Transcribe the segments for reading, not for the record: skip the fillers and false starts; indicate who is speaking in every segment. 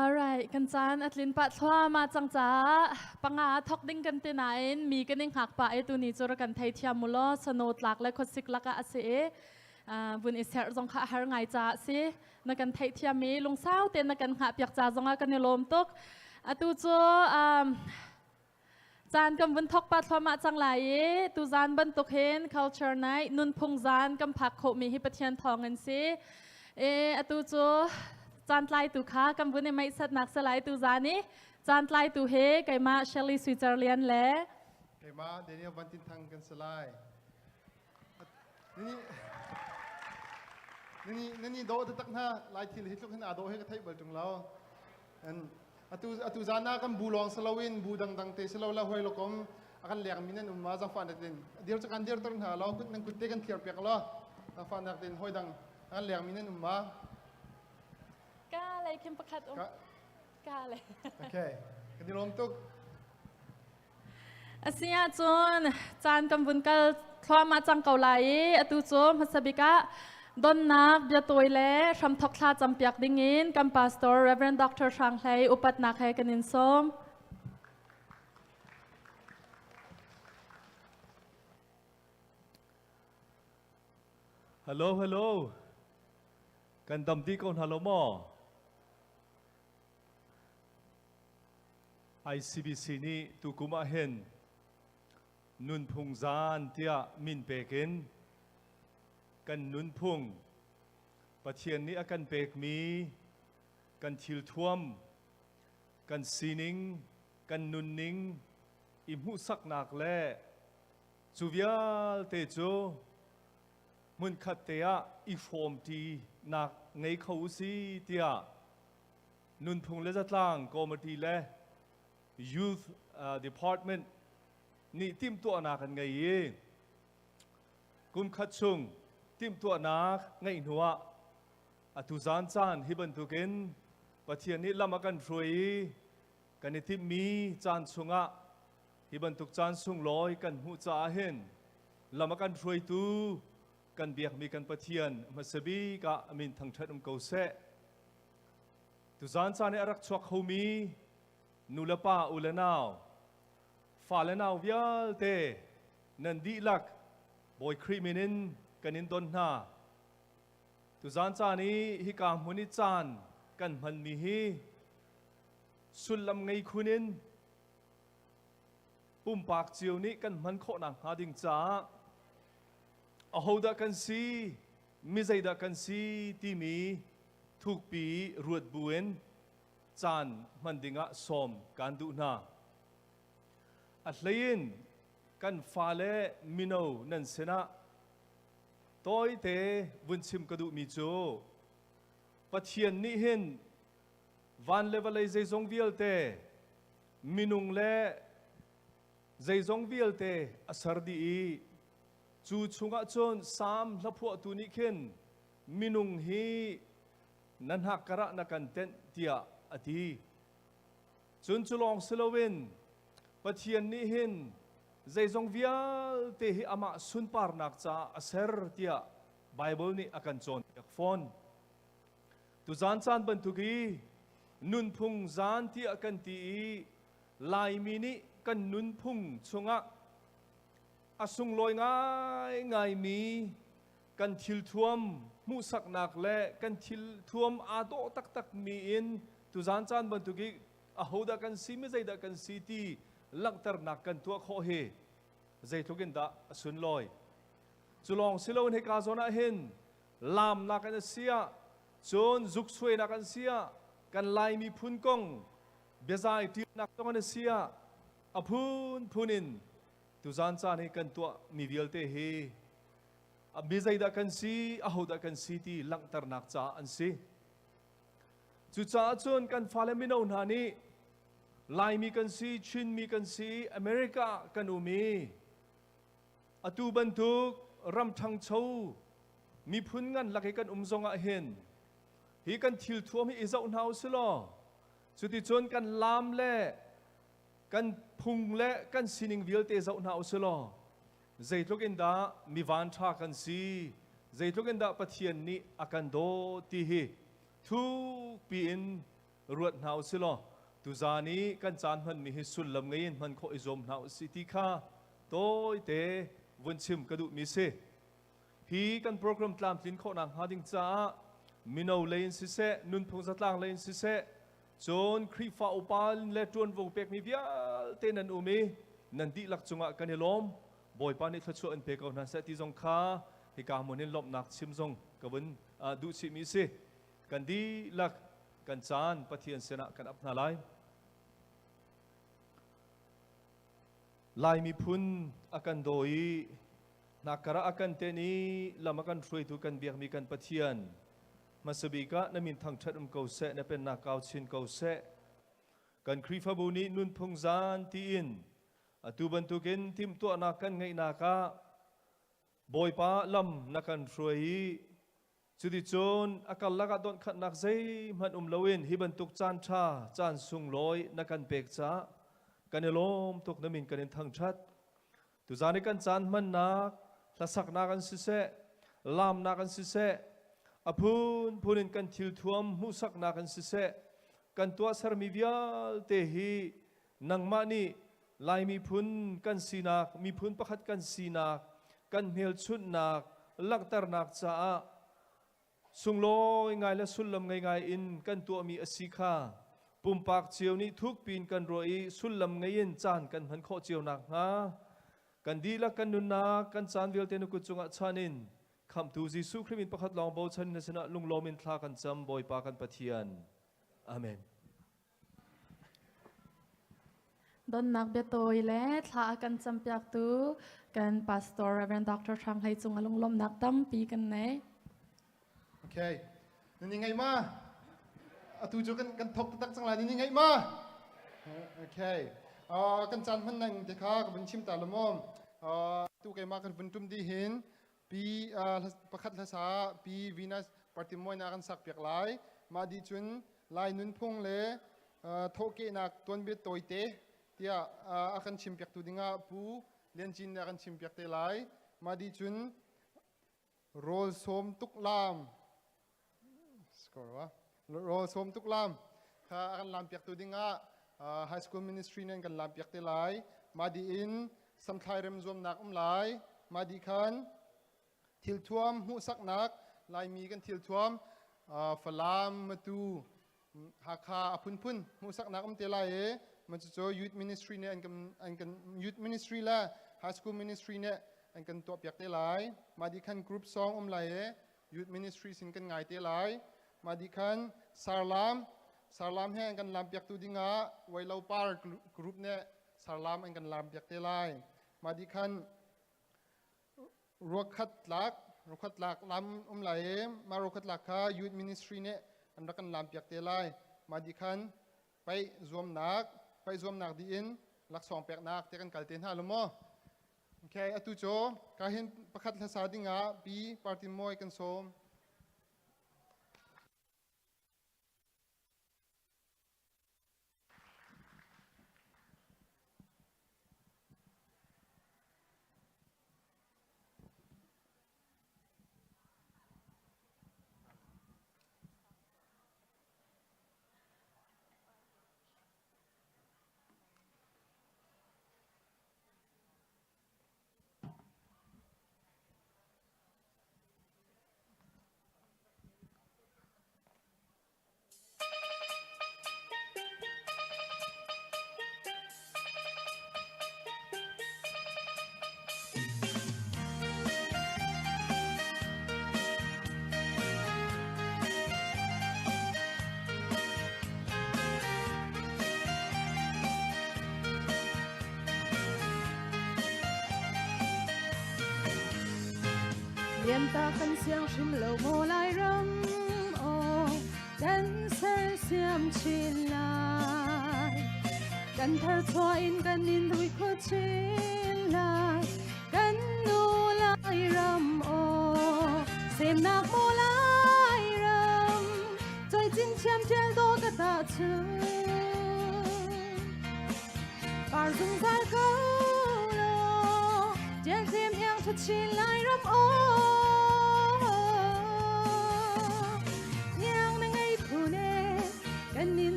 Speaker 1: Alright กันจานอัดลินปัดทว่ามาจังจ้าปังอาทอกดิ้งกันตีไหนมีกันนิ่งหักปะไอตัวนี้จุรกันไทยเทียมมุลสนุดหลักและคดสิกลักอาเสบุญอิสเฮร์จงข้าหาไงจ้าสินักกันไทยเทียมมีลงเศร้าเต้นนักกันหาเปียกจ้าจงกันในลมตุกตูจูจานกำบันทอกปัดทว่ามาจังไหลตูจานบันตุกเห็น culture night นุนพงจานกำผักโคมีฮิปเทียนทองกันสิตูจูจานไลตุค้ากำบุญในไม่สัตนักสลายตุจานี่จานไลตุเฮไก่มาเชลลี่สวิตเซอร์แลนด์และ
Speaker 2: ไก่มาเดนิเอลวันตินทังกันสลายนี่โดดตักหน้าลายที่หิตลุกขึ้นอาโดให้กระไทยเบิดตรงเราตูจานากันบูลองสลาวินบูดังเตสลาวละหอยลกมอากันเลี้ยงมินันมาจังฟันเด่นเดี๋ยวจะกันเดี๋ยวต้องหาเราคุณนั่งคุณเตกันเทียบเปียกเราจังฟันเด่นหอยดังอากันเลี้ยงมินันมาก
Speaker 1: าอะไรเข้มประคัดกาอะไร
Speaker 2: โอเคกันดีลมตุก
Speaker 1: อาเซียจนจานกำบุญกัลทว่ามาจังเกาไหลตูโจมัสบิกะดอนนักเบียตัวเล่ทำทอกทาจำเปียกดิ่งินกัมปาสตอร์ Reverend Dr. ช่างไทยอุปัตนักให้กันนินสม
Speaker 3: ฮัลโหลกันดำดีก่อนฮัลโหลมอ ICBC นี้ตุกุมาเห็นนุนพุงจานเตียมินเปกินกันนุนพุงปะเทียนนี้อากันเปกมีกันทิลท่วมกันซีนิงกันนุนนิงอิมหุสักนักแลจูเวียลเตโจมุนขัดเตียอีฟอมทีนักไงเขาซีเตียนุนพุงเลจัดล่างกอมทีแลYouth Department นี่ทีมตัวนักกันไงกุมขัดชุงทีมตัวนักไงหนัวตุจานจานฮิบันตุกินปะเทียนนี้ลำกันฟรวยกันในทีมมีจานชุงะฮิบันตุกจานชุงลอยกันหูจ่าเห็นลำกันฟรวยตูกันเบียกมีกันปะเทียนมาสบีกะมินทั้งชัดเกาเสตุจานจานในรักชวกเขามีนูลป้าอุลนาวฟาลนาวเวียลเตนันดีลักบอยครีมินินกันนินดนนาตุจานจานี้ฮิกามุนิจานกันมันมีฮีสุลลำไงคุนินปุ่มปากเจียวนี้กันมันโคนังหาดิงจ้าอาหูดากันซีมิใจดากันซีที่มีทุกปีรวดบุญจานมันดิงะสมการดูนาอัลเลนกันฟาเลมิโนนันเสนะตัวเตวุนชิมกระดูมิโจปัจเจียนนี้เห็นวันเลเวลใจจงวิลเตมินุงเลใจจงวิลเตอสารดีจูชุงะจนสามละพวกตัวนี้เห็นมินุงฮีนันหักกระนักันเต็นเตียอดีจนจุลองสโลเวนปะเทียนนี้เห็นใจจงวิลเตหิอามาสุนปาร์นักจ้าอเซอร์เตียไบเบิลนี้อากันจนยักฟอนตุจานจานบรรทุกีนุนพุงจานที่อากันตีลายมินิกันนุนพุงชงะอาสุงลอยง่ายมีกันทิลท่วมมุสักนักและกันทิลท่วมอาโตตักมีอินตุจานจานบรรทุกีอาหูดากันซีไม่ใจดากันซีตีลักตรนักกันตัวโคเฮใจทุกินดาสุนลอยจุลองสิลวันให้กาโซนาเห็นลามนักกันเสียจนจุกสวยนักกันเสียกันลายมีพุนกงเบียใจที่นักต้องกันเสียอพุนินตุจานจานให้กันตัวมีวิลเตเฮเบียใจดากันซีอาหูดากันซีตีลักตรนักจ้าอันซีจุดจ้าจนกันฟาเลมิโนนานีลายมีกันซีชินมีกันซีอเมริกากันอุมีอตูบันทุกรำทังเชามีพุนงันหลักให้กันจงอาเห็นฮีกันทิลทัวมีอิจาอุนาวสลอสุดที่จนกันลามเล่กันพุงเล่กันสินิงวิลเตอิจาอุนาวสลอใจทุกินดามีวันทากันซีใจทุกินดาปะเทียนนี้อากันโดตีฮีทุกปีน รวดหนาวสิลอตุจานี้กันจานมันมีหิสุลลำเงินมันโคอิจมหนาวสิติค่าโต้เตวันชิมกระดูมิเซฮีกันโปรแกรมตามลินโคนังหาดิงจ้ามินเอาเลนสิเซนุนพงศ์ตลางเลนสิเซจนครีฟ้าอุปาลและจวนวงเป็กมีเบียเตนันอุมีนันดีลักจงะกันเฮลมบอยปานิทชวนเปกเอานันเซติจงคาฮิกามุนินลบนักชิมจงกวันดูชิมิเซกันดีลักกันจานปะเทียนเสนากันอับนาไลลายมีพุนอากันโดยนักกระอากันเตนีลำอากันช่วยทุกันเบียกมีกันปะเทียนมาสบีกะนมินทางชัดเกาเสนเป็นนักเกาชินเกาเสกันครีฟาบุนีนุนพงจานตีอินตูบันตุกินทิมตัวนักกันไงนักะบอยป้าลำนักกันช่วยจุดิจนอาการลักดอนขัดนักใจมันลวินฮิบันตุกจานชาจานสุงลอยนักกันเปกจ้ากันลมตุกนมินกันทางชัดตุจานิกันจานมันนักละสักนักกันสิเสลามนักกันสิเสอพูนินกันทิลทวมมุสักนักกันสิเสกันตัวสารมีวิลเตหีนังมานีลายมีพุนกันสีนักมีพุนประคัดกันสีนักกันเฮลชุดนักลักตรนักจ้าสุงลอยไงและสุลลมไงอินกันตัวมีอสิคาปุ่มปากเจียวนี้ทุกปีนกันรวยสุลลมไงอินจานกันพันโคเจียวนักฮะกันดีละกันนุนนักกันจานเวลเตนุกุจงะชานินคำตูจิสุคริมินประคัดลองโบชันนสนะลุงโลมินทลากันจำบอยปากันปะเทียนอาเมน
Speaker 1: ดอนนักเบโตยเล่ทลากันจำเปียกตูกันพาสตอร์เรเวนด็อกเตอร์ทางให้จงอลงลมนักตั้มปีกันไหน
Speaker 2: โอเคนี่ยังไงมาตูจูกันทบตักสังหลายนี่ยังไงมาโอเคกันจันพันนังเด็กข้ากับเป็นชิมตาละมอมตูไกมากันเป็นจุ่มดีเห็นปีประคัดภาษาปีวีนัสปาร์ติมอยนักันสักเปียกหลายมาดีจุนลายนุนพงเลโทเกนักตัวเบ็ดตัวเตะเตียอากันชิมเปียกตูดิงาปูเลียนจินอากันชิมเปียกเตะหลายมาดีจุนโรลสมตุกลามสกอร์วะโรลสมตุกลามข้าอากันลามเปียกตูดิงาไฮสคูลมินิสทรีนั่นกันลามเปียกเตะหลายมาดีอินสัมไทยเรมรวมนักหลายมาดีคันทิลทวมหูสักนักลายมีกันทิลทวมฝรั่งมาดูหาคาพุ่นหูสักนักเตลายมันจะโจยูทมินิสทรีเนี่ยอันกันยูทมินิสทรีละไฮสคูลมินิสทรีเนี่ยอันกันตัวเปียกเตลายมาดีคันกรุ๊ปซองลายยูทมินิสทรีสินกันง่ายเตลายมาดีคันซาลามให้อันกันลำเปียกตูดิงาไว้เราปาร์กรุ๊ปเนี่ยซาลามอันกันลำเปียกเตลายมาดีคันรวคัดลักลำไหลมารวคัดลักค่ะยูทมินิสทรีเนี่ยอันรักกันลำเปียกเตลายมาดีคันไปรวมนักดีอินลักสองเปียกนักเตกันกัลเตนฮาลโมโอเคอตุโจการเห็นประคัดภาษาดิงาปีปาร์ติมอยกันโซม
Speaker 1: 连大分享是楼莫来人哦，人生相亲来，กันเธอทวอินกันนินดุยขชินลายกันนูลายรำโอเสมนักโมลายรำใจจริงเชื่อมเจลโตกะตาเชื่อปาร์ซุงสายเขาโลเจลเสียมยังชัดชินลายรำโอยังนั่งไอ้ผู้เน่กันนิน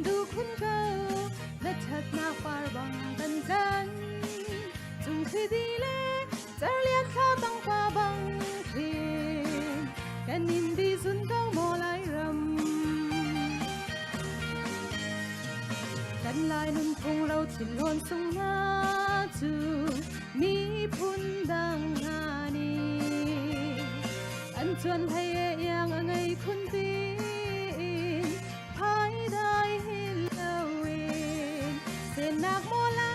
Speaker 1: บังกันจุงที่ดีเลจะเลียนข้าตั้งฟ้าบังเพียงกันยินดีสุนเก้าโมลายรำกันลายนุ่นพงเราที่ล้วนทรงหน้าจูมีพุนดังหานีอันชวนให้ยังไงคุณตีภายได้เห็นเลวินเส้นนักโมลา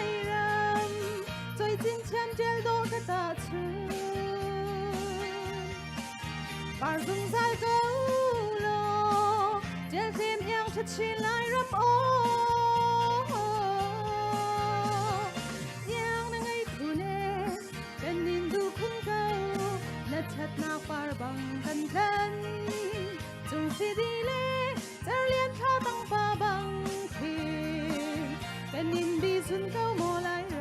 Speaker 1: ยรำจอยจินเชียนเจลโดกตาชื่อปารุงใจเกาโลเจลเทียมยังชัดชินลายรำโอชัดนักปาร์บังกันจงสิดีเลจะเลียนข้าตั้งฟ้าบังเพียงเป็นยินดีสุนเก้าโมลายร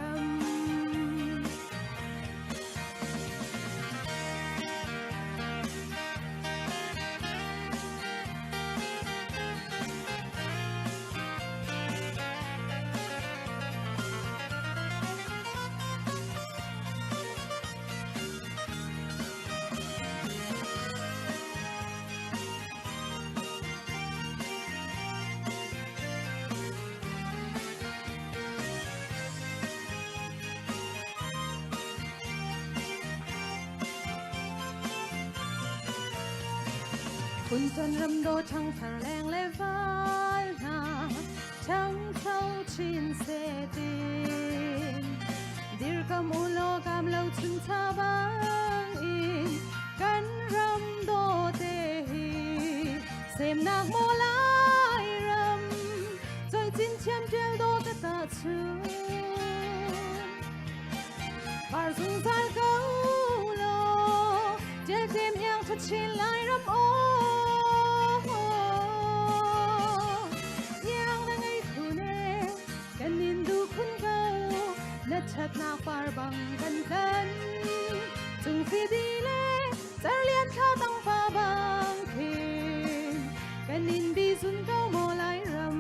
Speaker 1: คุณจนรำโดช่างแถลงและฟ้าหน้าช่างเท่าชินเสตินดิรกำอุโลกำเล่าถึงชาบางอินกันรำโดเตหีเสมนักโมลายรำจอยจินเชียมเจลโดกตาชื่อปาร์ซุงซาลเกาโลเจลเทียมยังชัดชินลายรำโอชัดนักปาร์บังกันจุงสีดีเลจะเลียนข้าตั้งฟ้าบังเพียงกันยินดีสุนเก้าโมลายรำ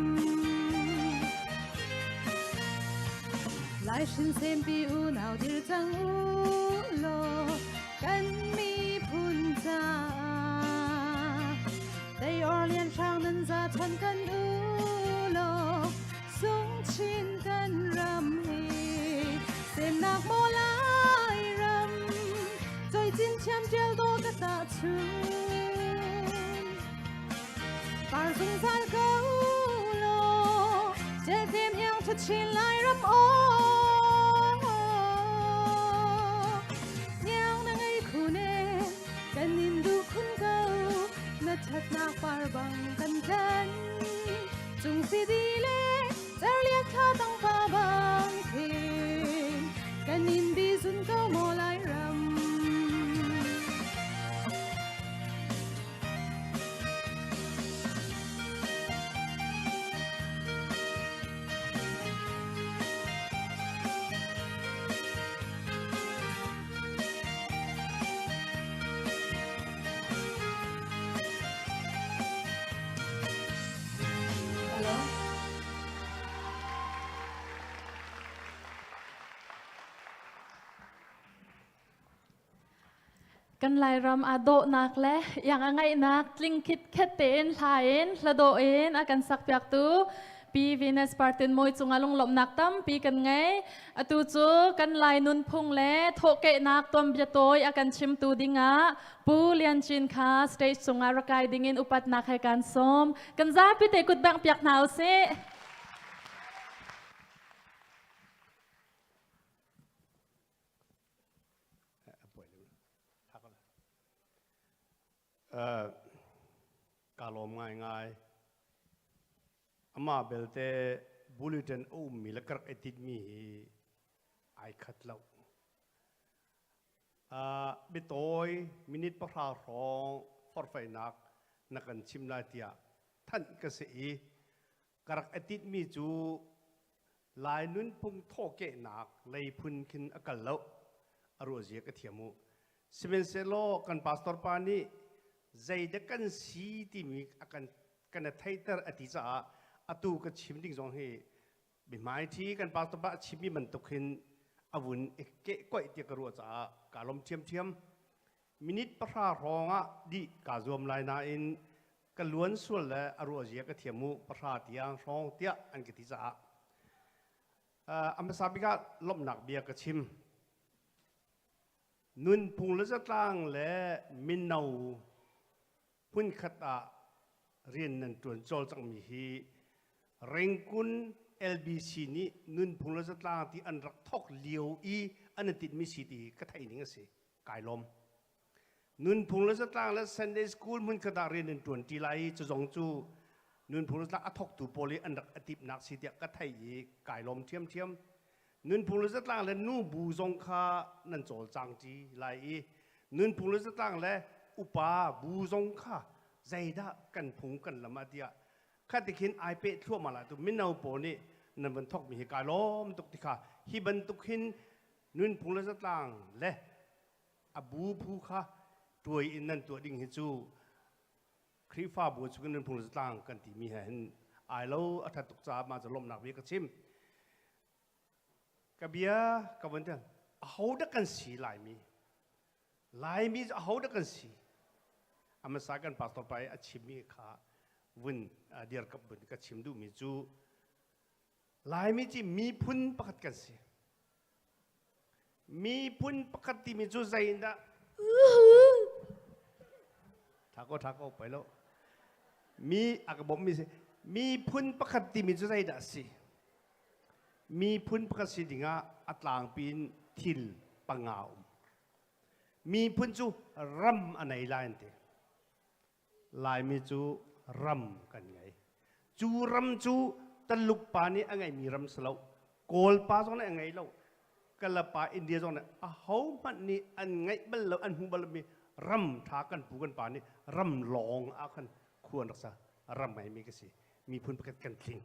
Speaker 1: ลายชินเซมปีอูนาวดิรจังอูโลกันมีพุนจาได้ออเลียนช่างนั้นจะทันกันอูโลสงชินกันรำเส้นนักโมลายรำจอยจินเชียมเจลโดกตาชื่อปาร์ซุงซาลเกาโลเจเทียมยังชัดชินลายรำโอยังนั่งไอ้คู่เนกันนินดูคุณเก่านัดชัดนักปาร์บังกันจุงสีดีเลจะเลียนข้าตั้งฟ้าบังเพียงกันยินดีสุนเก้าโมลายรำ กันไลรำอาโดนักและอย่างไงนักลิงคิดแค่เต้นถ่ายละโดเอ็นอากันสักเปียกตูปีวีเนสปาร์ตินมวยจุงอาลงหลบนักตั้มปีกันไงอตูจูกันไลนุนพุงและโถเกนักตัวเบียโตยอากันชิมตูดิงะปูเลียนจินคาสเตจจุงอารกายดิ่งอินอุปัตนักให้การส้มกันจ้าพี่เตกุดแบงเปียกหนาวเซ
Speaker 4: กาลมง่ายๆอามาเบลเตบูเลตินมีละกระติดมีไอขัดเล่าบิโตยมินิตประหารรองฟอร์ไฟนักกันชิมลาเตียท่านก็เสียกระติดมีจูลายนุ่นพุ่งโทเกนักเลยพุนคินอากาศเล่าอารมณ์เสียกระเทียมูสิเมนเซโลกันพาสตอร์ปานีใจเด็กกันสีที่มีอาการกันไทเตอร์อธิษฐานอตูก็ชิมดิ้งสองให้ บิไม้ที่กันปาตบะชิมีมันตุกินอาวุธเกะก้อยเตียกรัวจ้ากาลมเทียมมินิตประรองอ่ะดีกาจวมลายนาอินกันล้วนส่วนและอรัวเจียกเทียมูประราเตียงรองเตียอันกิติจ้าอัมพสาบิกาลมหนักเบียกชิมนุนพุงละจะตั้งและมินเอาพุ่นขัดเรียนนันตวนโจลจังมีฮีเร่งกุน LBC นี้นุนพุงละจะตั้งที่อันรักทอกเลียวอีอันติดมิสิตีก็ไทยนี่ก็สิกายลมนุนพุงละจะตั้งและ Sunday School มุ่งขัดเรียนนันตวนที่ไรจะจงจูนุนพุงละจะตั้งทอกตูโปลีอันรักติดนักสิเดียก็ไทยยี่กายลมเทียมนุนพุงละจะตั้งและนูบูจงคานันโจลจังจีไรนุนพุงละจะตั้งและอุปาบูจงคาใจด่ากันพุงกันละมาเดียข้าติขินไอเป็ดทั่วมาละตัวมินเอาโปนี่นั่นบรรทุกมีกายล้อมตุกติขาฮิบรรทุกหินนุนพุงละจะตั้งและอบูผู้ข้าตัวอินนั่นตัวดิ่งฮิจูครีฟ้าบัวชุกนุนพุงละจะตั้งกันที่มีเห็นไอเราอัฐตุกจามาจะล้มหนักเบียกชิมกเบียกับวันเดียเขาดักกันสีลายมีเขาดักกันสีอามาสากันปัสต่อไปอาชิมีขาวุ่นเดียร์กับบุญกับชิมดูมีจูลายมีจีมีพุนประคัดกันสีมีพุนประคัดที่มีจูใจอินดาทักก็ไปแล้วมีอากาศบ่มีสิมีพุนประคัดที่มีจูใจอินดาสิมีพุนประคัดสิดิ่งอัตลางปีนทิลปังเอามีพุนจูรำอันไหนลายนี่ลายมีจูรำกันไงจูรำจูตลุกปานี่อันไงมีรำสลาวโกลปาตรงนั้นอันไงเล่ากะลาปาอินเดียตรงนั้นเขามันนี่อันไงบัลลอันหุบัลมีรำทากันปูกันปานี่รำลองอาคันควรรักษารำไงมีกันสิมีพุนประกันทิ้ง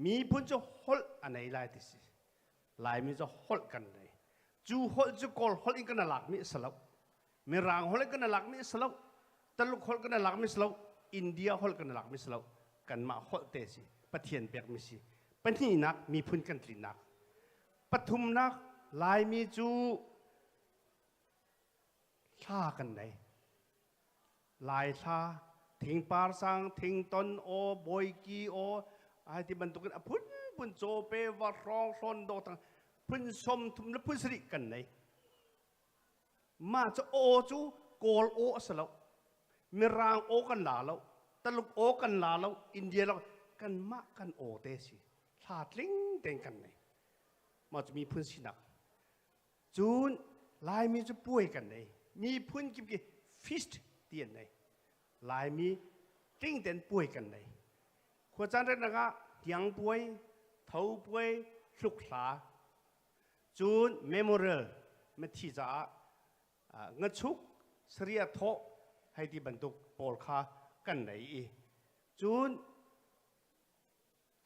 Speaker 4: มีพุนจะฮอลอันไหนลายที่สิลายมีจะฮอลกันไหนจูฮอลจูโกลฮอลอินกันหลักมีสลาวมีรางฮอลอินกันหลักมีสลาวตลุกฮอลกันหลักมีสลาวอินเดียฮอลกันหลักมีสลาวกันมาฮอลเตสิปะเทียนเปียกมีสิปะนี่นักมีพุนกันทิ้งนักปฐุมนักลายมีจูท่ากันไหนลายท่าทิ้งปาร์สังทิ้งต้นโอบอยกีโอไอ้ที่บรรทุกกันพุ่นโจเปวัดรองซอนโดตังพุ่นสมทุมและพุ่นสิริกันไหนมาจะโอจูโกลโอสลาวมีรางโอกันหลาแล้วตลุกโอกันหลาแล้วอินเดียแล้วกันมากันโอเตสิลาดลิงเต็งกันไหนมาจะมีพุ่นสินักจูนลายมีจะป่วยกันไหนมีพุ่นกิบฟิสต์เตียนไหนลายมีติ้งเต็นป่วยกันไหนขวดจานเรนนะคะยังป่วยเท้าป่วยสุขลาจูนเมมโมเรียลมาที่จะเงินชุกเสียทอให้ที่บรรทุกปอลคากันไหนจูน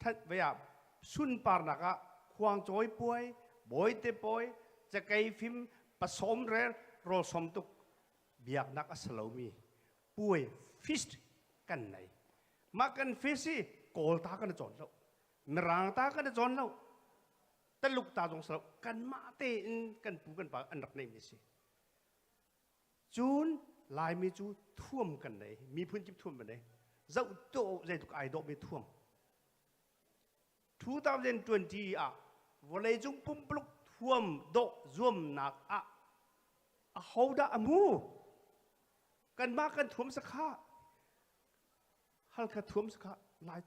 Speaker 4: ทัดเวียสุนปาร์นักควางจอยป่วยบอยเตป่วยจะไกฟิมผสมเรรอสมตุกเบียกนักอสลามีป่วยฟิสต์กันไหนมากันฟิสซี่โกลตากันจอนแล้วมรางตากันจอนแล้วตลุกตาจงสลากันมาเตนกันปูกันปากอันรักในมิสิจูนลายมีจูท่วมกันไหนมีพื้นที่ท่วมกันไหนเจ้าโตใจทุกไอดอลมีท่วม2020วันเลยจุงปุ่มปลุกท่วมโดร่วมหนักเขาด่ามูกันมากันท่วมสักข้าฮัลกะท่วมสักข้าหลาย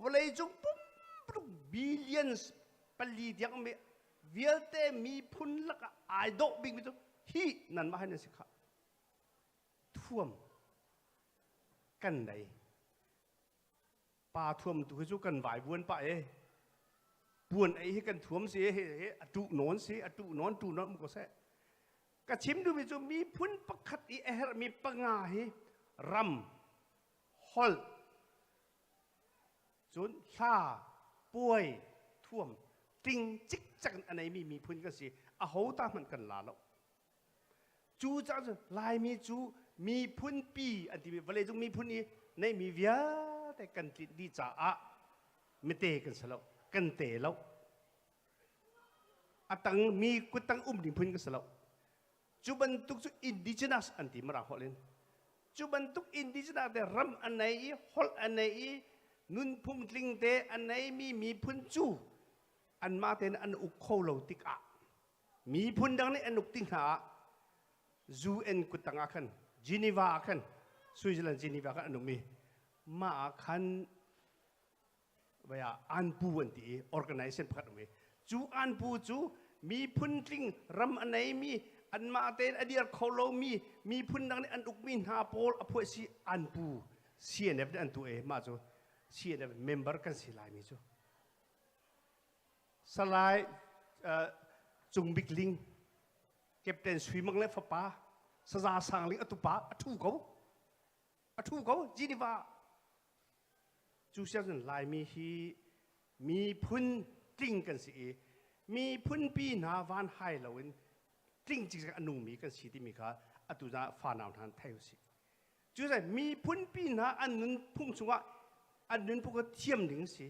Speaker 4: วันเลยจุงปุ่มปลุกบิลเลียนส์ปลีเดียงมีเวลเตมีพุนลักไอดอลบิ๊กมิตุฮีนั่นมาให้นั่นสักข้าท่วมกันไหนป่าท่วมตัวจุกันไหวบวนไปบวนไอ้ให้กันท่วมเสียอตุนอนเสียอตุนอนตุนอนมันก็แซ่กระชิมดูมิจูมีพุนประคัดอีเอร์มีปังอาให้รำฮอลจุนชาป่วยท่วมติงจิกจักอันไหนมีพุนก็สิเขาตามมันกันลาแล้วจูจ้าลายมีจูมีพุนปีอันที่วันเลยจุมีพุนนี้ในมีเวียแต่กันดีจ้าไม่เตะกันสลาว กันเตะแล้วอาตังมีกุตังดิ่งพุ่นกันสลาวจุบันตุกอินดิจินัสอันที่มาราฮอลินจุบันตุกอินดิจินัสเดรัมอันไหนฮอลอันไหนนุนพุ่งลิงเตอันไหนมีพุ่นจูอันมาเตนอันอุกโคโลติกะมีพุ่นดังนี้อันอุกติงหาจูเอ็นกุตังอาคันเจนีวาอาคันสวิตเซอร์แลนด์เจนีวาอาคันอันนุมีมาอาคันว่าอันปูอันที่ organization พัดเอาไว้จูอันปูจูมีพุ่นลิงรัมอันไหนมีอันมาเตนอดีตเขาโลมีพุ่นดังนี้อันอุกมินหาโพลอภัยสิอันปูเสียเนฟอันตัวมาจูเสียเนฟเมมเบอร์กันสิลายมีจูสลายจุงบิกลิงเก็บเต็นสวีมังเล็บฟ้าป้าสซาสังลิงอตุป้าอทูเขาจีนีวาจูเซียนลายมีพุ่นลิงกันสิมีพุ่นปีนาวันไฮเหล่านี้ลิงจิกอนุมีกันสิที่มีค่ะอตุนาฟานาวทันไทยสิจูใส่มีพุ่นปีนาอันนั้นพุ่งสงะอันนั้นพวกเทียมลิงสิ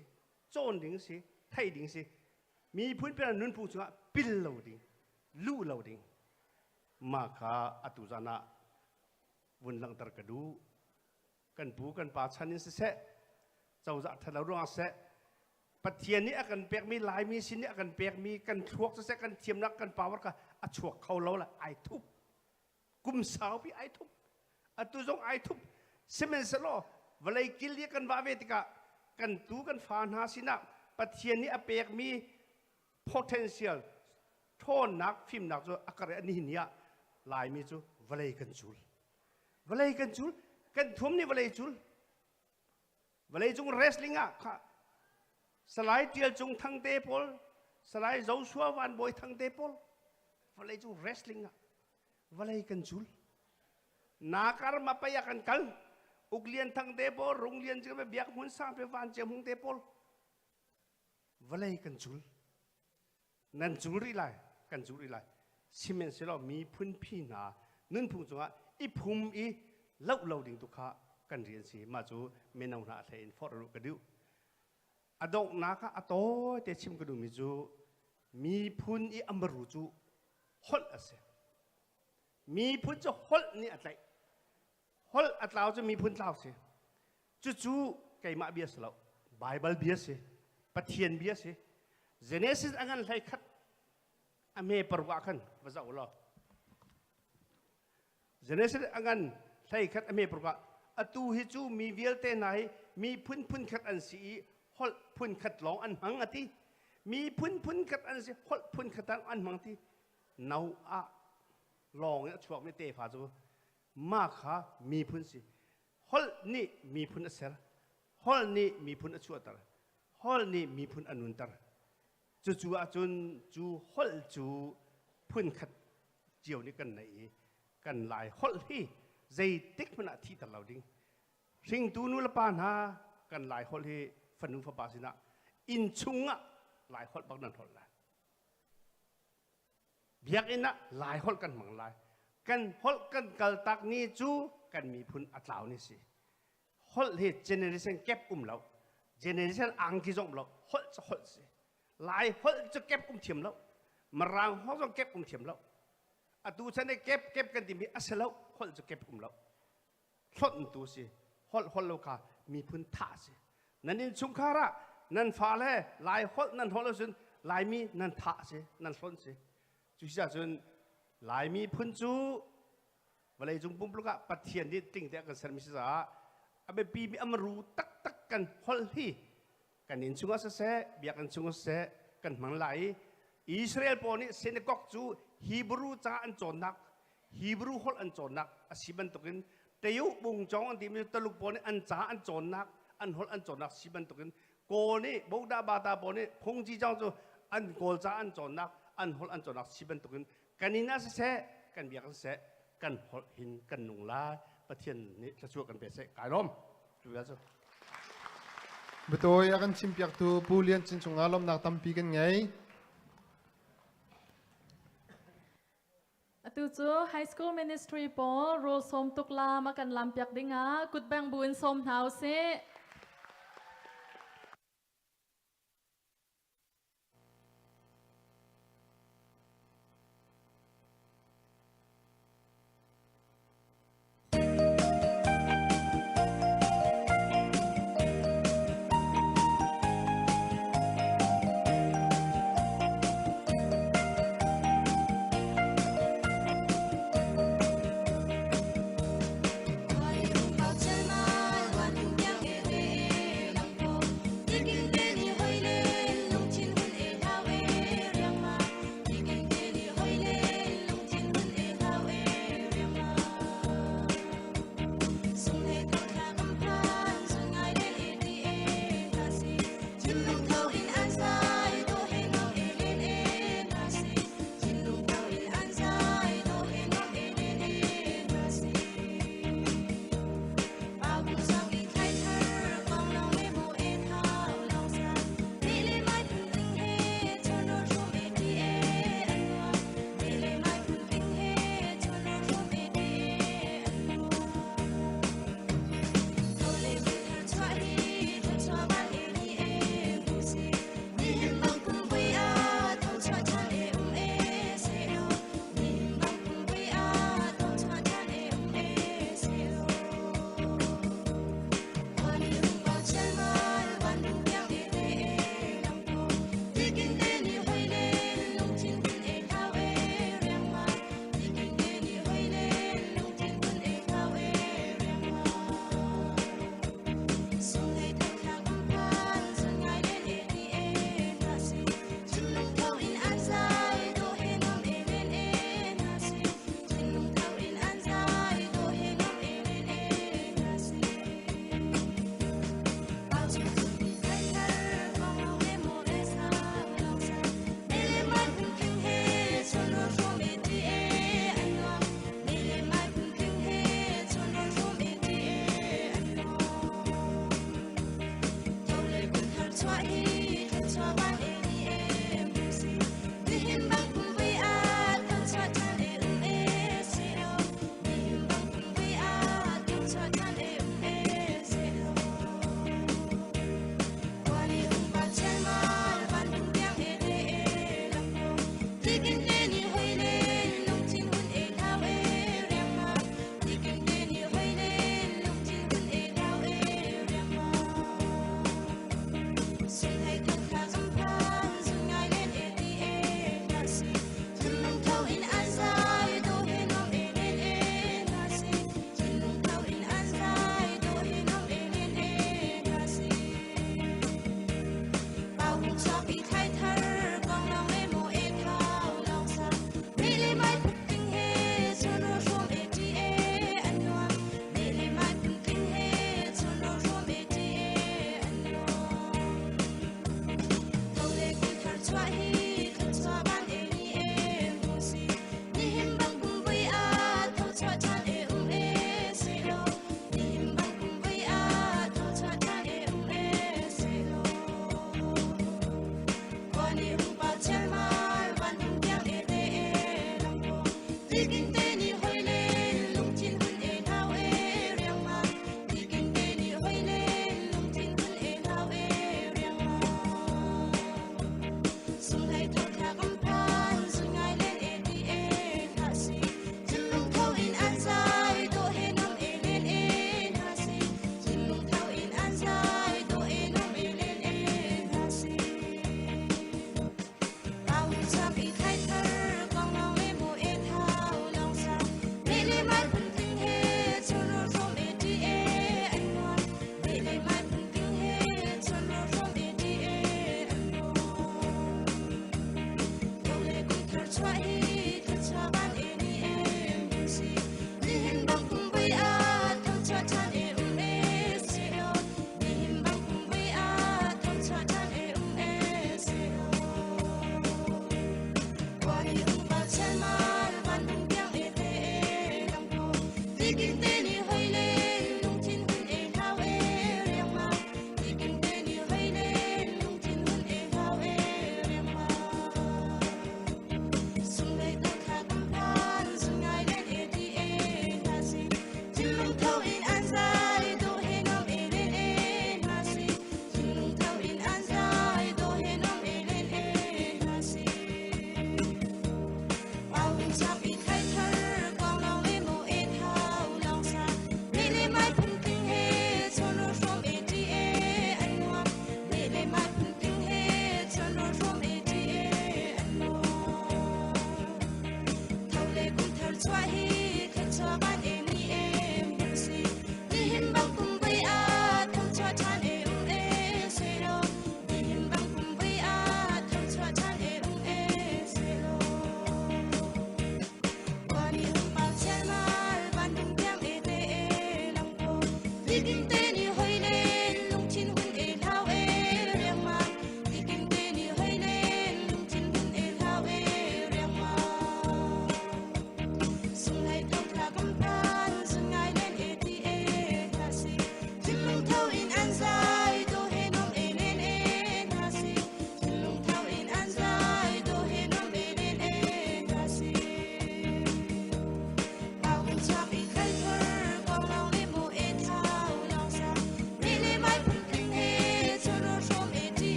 Speaker 4: โจนลิงสิไทยลิงสิมีพุ่นเป็นอันนั้นพุ่งสงะปิลเหล่านี้ลู่เหล่านี้มาค่ะอตุนาวันหลังตระกดูกันปูกันป่าชันนี่เสะเจ้าจะทะเลาะเรื่องเสะปะเทียนนี้กันเปียกมีลายมีชิ้นนี้กันเปียกมีกันชวกเสะกันเทียมนักกันป่าวัดกันอัชวกเขาเล่าละไอทุบกุมสาวพี่ไอทุบอัตุจงไอทุบเซเมนสโลเวลากินเลี้ยกันว่าเวติกะกันตูกันฟานหาสินะปะเทียนนี้เปียกมี potential โทษนักฟิล์มนักจูอากาศอันนี้เนี่ยลายมีจูเวลากันจูกันทุ่มนี่เวลาจูจงเรสลิงอ่ะค่ะสไลด์เดียร์จงทั้งเตปอลสไลด์เจ้าชัววันบอยทั้งเตปอลเวลาจงเรสลิงอ่ะเวลากันจูนาการมาไปยากันกันอุกเลียนทั้งเตปอลโรงเรียนจะไปเบียกหุ่นสร้างไปวันเจ้าหุ่นเตปอลเวลากันจูนั่นจูรีไลกันจูรีไลซิเมนส์เรามีพื้นพี่นานั่นพูดจังว่าอีพุ่มอีเล่าดิ่งตุกะกันเรียนสิมาจูเมนเอาหน้าเทนฟอร์รุกระดิวอดอกนักอโต้เตชิมกระดูมิจูมีพุ่นอีอัมบรูจูฮอลอาเซมีพุ่นจะฮอลนี่อะไรฮอลอัตลาวจะมีพุ่นลาวเสจูไก่มาเบียสเราไบเบิลเบียสปะเทียนเบียสเจเนซิสอันนั้นไรคัดอเมปรวะกันภาษาอัลลอฮ์เจเนซิสอันนั้นไรคัดอเมปรวะอตูฮิจูมีเวลเตนายมีพุ่นคัดอันสีฮอลพุ่นคัดหลงอันหังอติมีพุ่นคัดอันสีฮอลพุ่นคัดอันหังที่นาอะลองเนี่ยช่วงนี้เตะฟ้าจูมาค่ะมีพุ่นสิฮอลนี่มีพุ่นอัศร์ฮอลนี่มีพุ่นอัชวตร์ฮอลนี่มีพุ่นอนุนตร์จู่อาจุนจูฮอลจูพุ่นคัดเจียวนี่กันไหนกันหลายฮอลที่ใจติ๊กมันที่ตลอดดิ้งสิ่งตูนุลปานหากันหลายฮอลที่ฟันนุ่งฟ้าปาสินะอินชุงอะหลายฮอลบักนันฮอลละเบียกอินะหลายฮอลกันมังหลายกันฮอลกันกัลตักนี้จูกันมีพุ่นอัตลาวนี่สิฮอลที่เจเนอเรชันเก็บเราเจเนอเรชันอังกิจงเราฮอลจะฮอลสิหลายฮอลจะเก็บเทียมเรามารางฮอลจะเก็บเทียมเราอดูฉันได้เก็บกันที่มีอัศแล้วฮอลจะเก็บเราฮอลตัวสิฮอลเราค่ะมีพุ่นท่าสินั่นนี่ชุงคาระนั่นฟ้าเลยลายฮอลนั่นฮอลจนลายมีนั่นท่าสินั่นฝนสิจุดจนลายมีพุ่นจูเวลาจุงปุ่มปลุกะปะเทียนนี่ติ่งแต่กันสันมิสระอาเบปีมีอมรูตักกันฮอลที่กันอินชุงอาเสะเบียกันชุงอาเสะกันมังไหลอิสราเอลปอนี่เซนกอกจูฮีบรูจ้าอันโจนักฮีบรูฮอลอันโจนักอาศิบันตุกินเตียวบุงจองอันที่มีตลุกปอนี่อันจ้าอันโจนักอันฮอลอันโจนักศิบันตุกินโกนี่บุกดาบาตาปอนี่พงจีจองจูอันโกลจ้าอันโจนักอันฮอลอันโจนักศิบันตุกินกันอินาเสะกันเบียกันเสะกันฮอลหินกันหนุ่งลาประเทศนี้จะช่วยกันเปเสะกายล้อมดูแล้วจู
Speaker 2: betul akan simpiak tu pulian cincung alam nak tampikan ngai
Speaker 1: tu chu high school ministry po ro som tukla makan lampiak dinga kutbang buin som thau se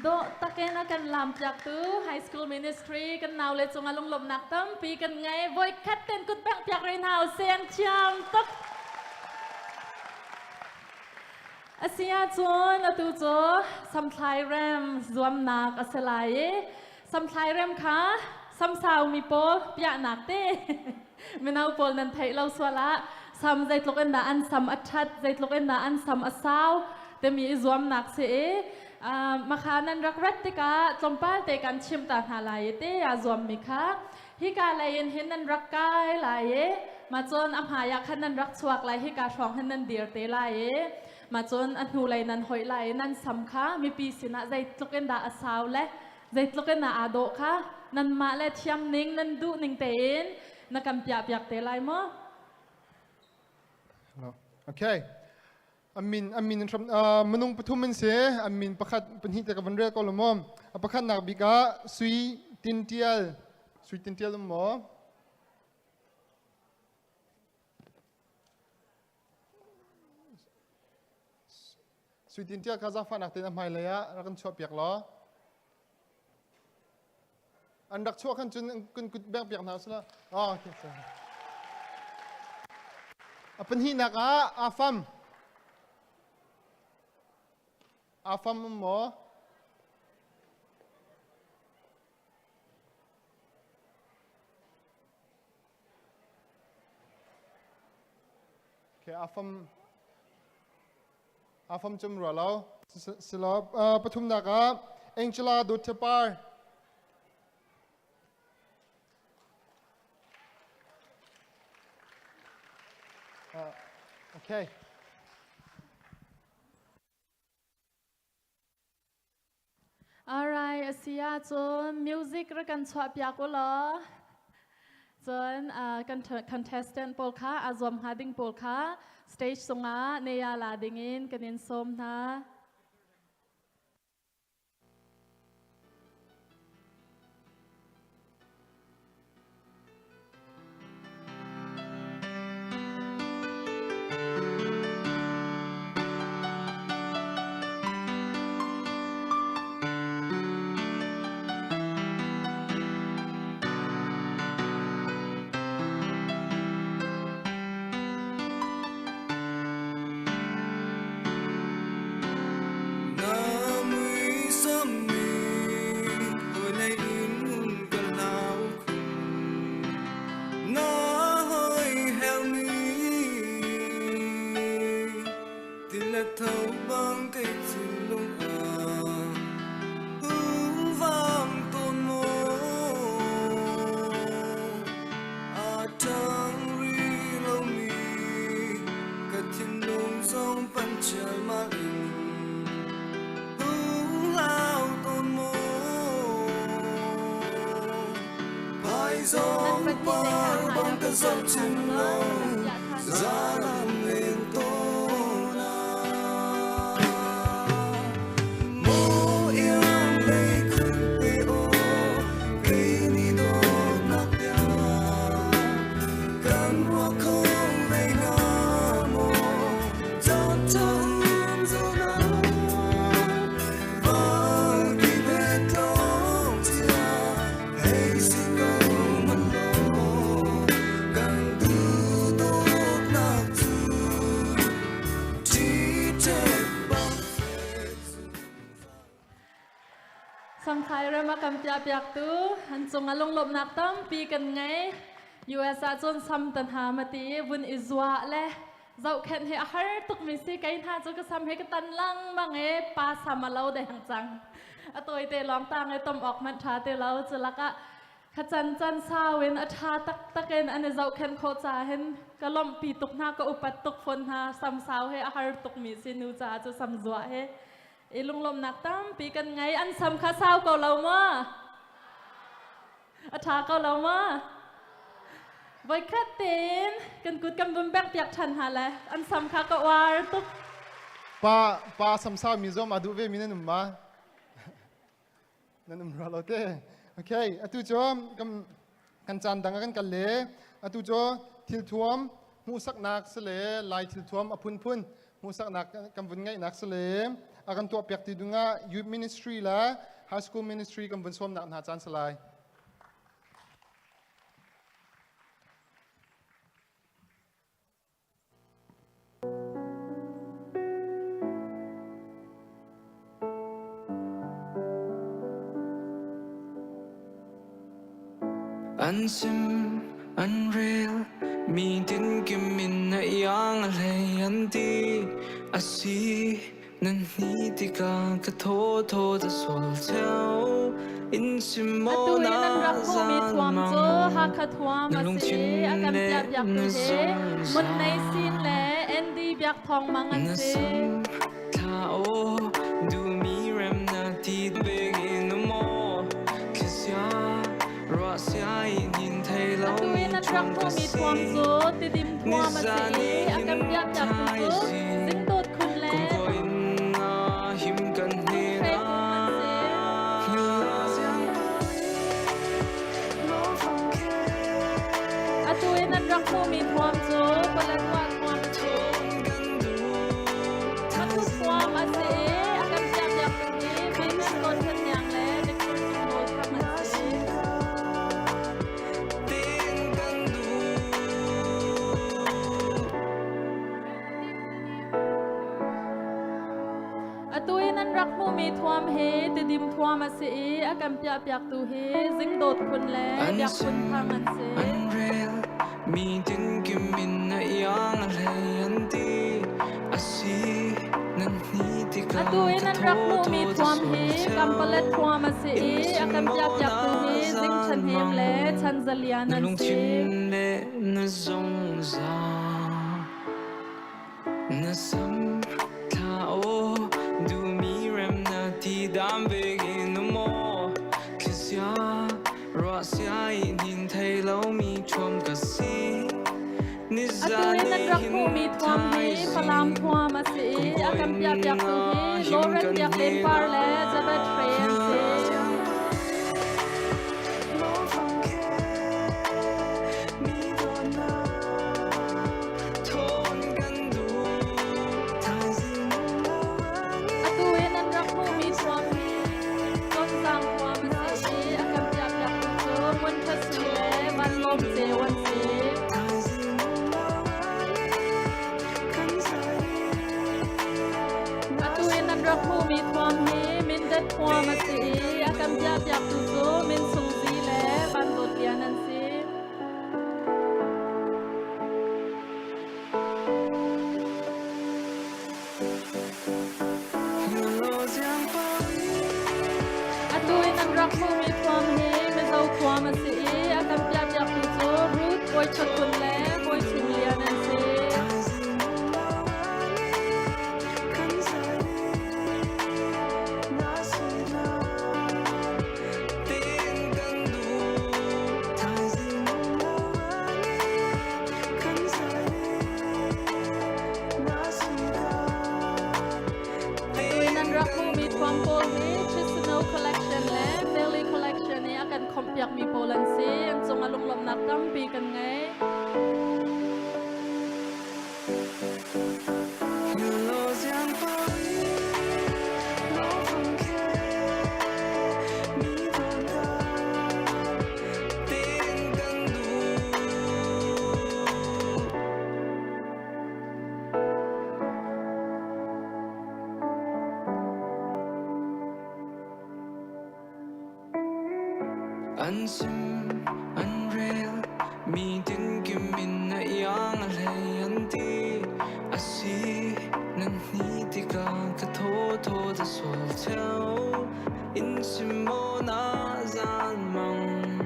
Speaker 1: โดตะเกนะกันลำจากตู้ไฮสคูลมินิสทรีกันนาวเลยจงอลงลมนักตั้มปีกันไงบอยคัดเต้นกุดแบงจากเรนฮาวเซียนชามตักอาเซียจวนอตูโจสัมไทยแรมรวมนักอาเซลัยสัมไทยแรมค่ะสัมสาวมีโปปยานักเต้ไม่น่าโปนันไทยเราสวละสัมใจตกเอ็นดาอันสัมอัจฉริใจตกเอ็นดาอันสัมอัสาวแต่มีรวมนักเสมาขานันรักรัตติกาจมป้าเตกันชิมตาหาลายเตยาจวมมิคะฮิกาลายเห็นนันรักกายลายมาจนอภายาขันนันรักสวกลายฮิกาช่องหันนันเดียร์เตลายมาจนอันหูลายนันหอยลายนันสำคะมีปีสินะใจตกเอ็นดาอาสาวและใจตกเอ็นดาอาโดคะนันมาและเทียมนิ่งนันดูนิ่งเตนนักำเปียเปียกเตลายมั้ง
Speaker 2: Okay. Amin menung patuman se amin pakat penhita ka vanre ko lomom apakat nak bika sui tintial mo sui tintial ka zafa nak tin amai laya rakan chop yak lo andak chua kan chun kun kut bek yak na sala okay sorry apan hi nak afam afam mo okay afam chum ro lo silo pathum naka Angela Duttapar okay
Speaker 1: Alright อาเซียจนมิวสิกระกันชอบอยากว่าเหรอจนกัน contestant โปลค่ะอาจอมฮาดิ้งโปลค่ะ stage สงะเนียลาดิ้งอินกันอินส้มนะ สังขารเริ่มกำจับอยากตู้หันจงอลงลบนักตั้มปีกันไง US จนซ้ำตันหามาตีบุญอิจวะและเจ้าแค่เฮาร์ตุกมิสิไกน์ท่าจนก็ซ้ำให้กันตันลังบางเอปาสามาเล่าได้หังจังตัวเตะร้องต่างไอต้มออกมันชาเตะเล่าจะละก็ขจันจันซาเวนอาชาตักเอ็นอันนี้เจ้าแค่โคจาเห็นก็ล้มปีตุกหน้าก็อุปัตตุกฝนหาซ้ำสาวให้ฮาร์ตุกมิสินูจ่าจะซ้ำจวะให้อีลุงลมนักตั้มปีกันไงอันซ้ำข้าสาวก็เรามาอาชาก็เรามาไว้แค่เต้นกันกุดกันบุญแบกเปียกชันหาแลอันซ้ำข้าก็วาร์ตุก
Speaker 2: pa samsa mizom adu ve minen umma nanum ralote okay atu jom kan chan dang kan kalle atu jo thil thuam mu sak nak sele lai thil thuam apun phun mu sak nak kam bun ngai nak sele akan tua piak ti dunga youth ministry la high school ministry kan bunsom nak na chan salai
Speaker 5: Unseen, unreal, mi din gimin na iyang alayanti asi nan ni di ka katoto da sol tao in simo
Speaker 1: Atuin
Speaker 5: na
Speaker 1: ang rakho mi tuam zo hakatwa masi akan piap yak tu he mun nay sin le endi biak thong mangan se
Speaker 5: tao du mi rem na ti begin no more kisya rasya in thai lo
Speaker 1: Atuin ang rakho mi tuam zo tidim thwa masi akan piap yak tu zo zindot kun le
Speaker 5: him kan he
Speaker 1: Pray man se Atuin ang rakho mi tuam zo palatwa tuam zo Matu tuam masi akan piap yak tu he binan kon kan yang le dikul sumot kamasi Atuin an rak mu mi thuam he te dim thuam ase akam pya pyak tu he zing dot kun le pyak kun thang an se
Speaker 5: unreal mi din gimin na iyang alayanti asi nan ni di ka
Speaker 1: Atuin an rak mu mi thuam he kam palet thuam ase akam pya pyak tu he zing chan hem le chan zalian an
Speaker 5: nalung
Speaker 1: se
Speaker 5: chin le na zong za na sam tao du mi rem na ti dam begin no more kisya rasya in hin thai lo mi chom ka si
Speaker 1: Atuin an rak mu mi thuam he palam thuam ase akam pya pyak tu he loren pyak len par le jabat tre an se Atuin an rak mu mi thuam he kon sang thuam ase akam pya pyak tu zo mun khasu le ban lom se wan se Atuin an rak mu mi thuam he min det thuam ase akam pya pyak tu zo min sung zi le ban dot lian an se Atuin an rak mu mi thuam he me zo thuam ase akam pya pyak tu zo root boy chot kun le boy chung lian an se Atuin an rak mu mi thuam pol he Chisinau collection le Daily collection ni akan kompyak mi polan se an zong alung lom nak tampi kan ngai
Speaker 5: Unseen, unreal, mi din gimin na iyang alayanti asi nan ni di ka katoto da sol tao in simo na zan mang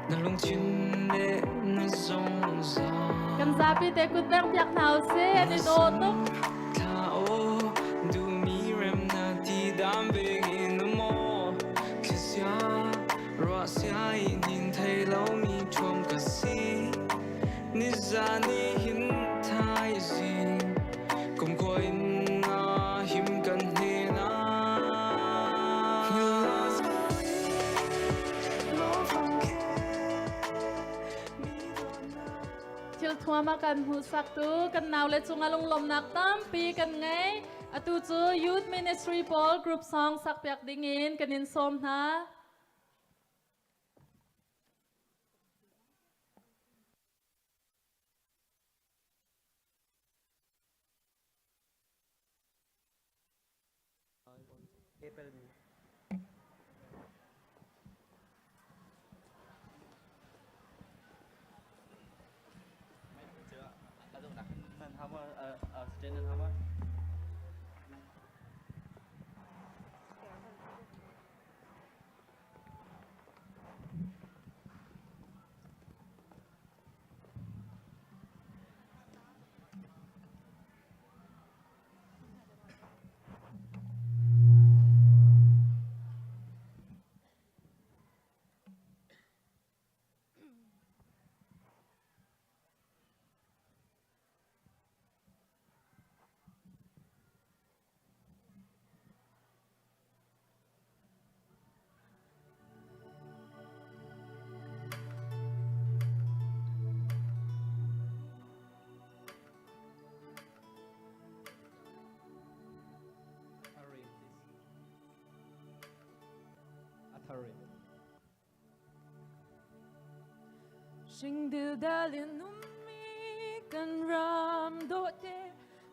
Speaker 5: nalung chin le na zong za
Speaker 1: kan zapi te kut bang pyak nau se ani do tok
Speaker 5: tao du mi rem na ti dam begin no more kisya rasya in hin thai lo mi chom ka si ni zani hin thai si kum ko in na him kan he na
Speaker 1: thil thuam kan hu sak tu kan nau le chung alung lom nak tampi kan ngai atu chu youth ministry Paul group song sak piak dingin kanin som na
Speaker 6: Shing dil dalin ummi kan ram do te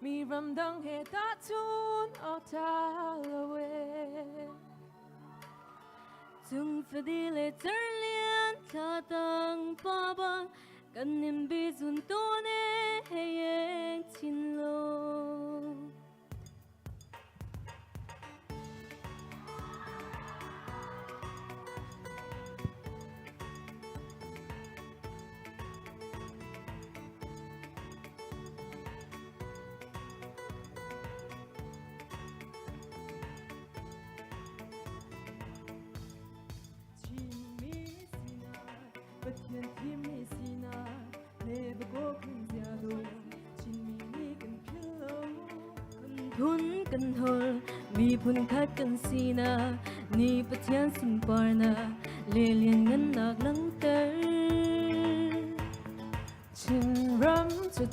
Speaker 6: mi ram dang he ta chun au ta lawe
Speaker 7: Tung fadile terlian ta tang pa bang kan nim bi zun to ne he yeng chin lo
Speaker 6: Batyan tim ni sina Neba go kun ziado Chin mi ni kan pillow
Speaker 7: Kun kan hol mi pun khat kan sina Ni patyan sim parna Lilian ngan nak lang ter
Speaker 6: Chin ram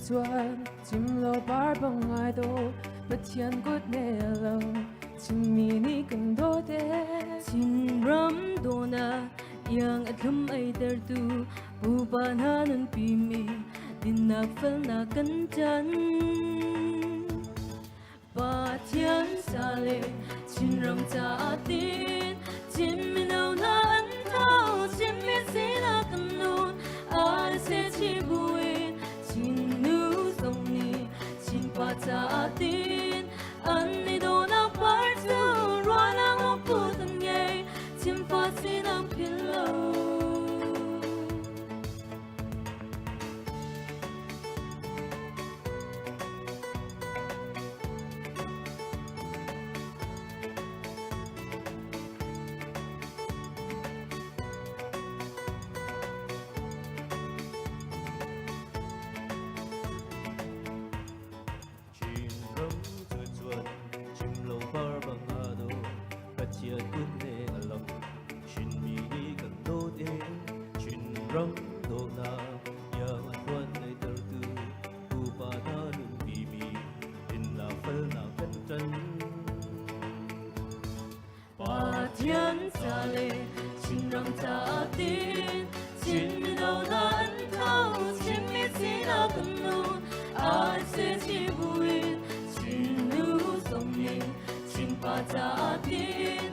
Speaker 6: chuan Chim lo bar bang ai do Batyan good ne lang Chin mi ni kan do de
Speaker 7: Chin ram dona Yang atlum ay tertu Pupananan pimi Dinak fal na kanjan Patian sale Chin ram cha atin Chin minaw na antaw Chin misina kanun Al se chibuin Chin nu song ni Chin pa cha atin Ani do na partu Ruana nguputan ngay Chin pa sinang pillow
Speaker 8: Chin ram chuan chim lo bar bang ado Pathian kun ne alam Chin mi ni kan do de Chin ram do na yang an kwan nei tar tu Pu pa na nun bi mi In la fal na kan chan
Speaker 7: Patian sale Chin ram cha atin Chin minaw na antaw Chin misina kanun Al se chibuin Chin nu song ni Chin pa cha atin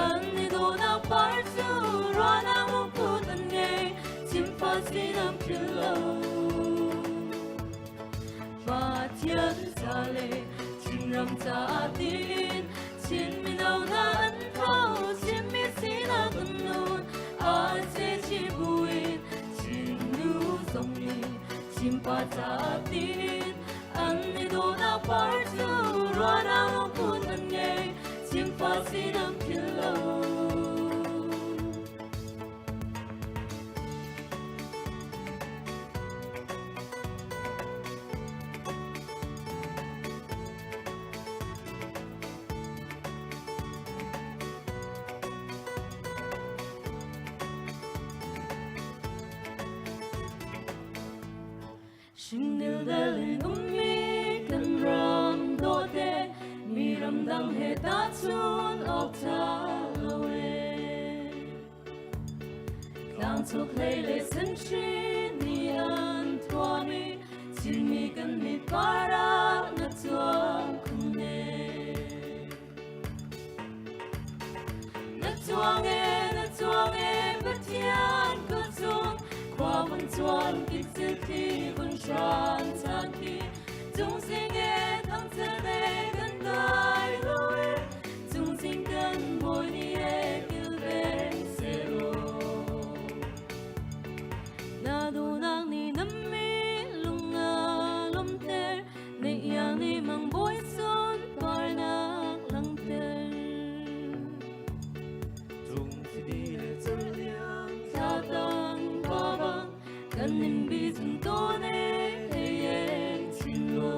Speaker 7: Ani do na partu Ruana nguputan ngay Chin pa sinang pillow Patian sale Chin ram cha atin Chin minaw na antaw Chin misina kanun Al se chibuin Chin nu song ni Chin pa cha atin Ani do na partu Ruana nguputan ngay Chin pa sinang pillow Shing dil dalin ummi kan ram do te mi dang he ta chun ok ta lo e Lang chok lei le san shi ni an thua mi Chin mi kan mi para na chuang khung ne Na chuang e bất thian cơ chung Qua vun chuan kịch sư thi vun shan chan thi Chung sinh e thang chân e gần đai lối Chung sinh gần môi ni e kil ve se ro Na du nang ni nam mi lung nga lom ter Nei yang ni mang boy son par nak lang ter
Speaker 8: Trung si đi le chân liang
Speaker 7: Tha tang ba bang Kan nim bi zun to ne He yen chin lo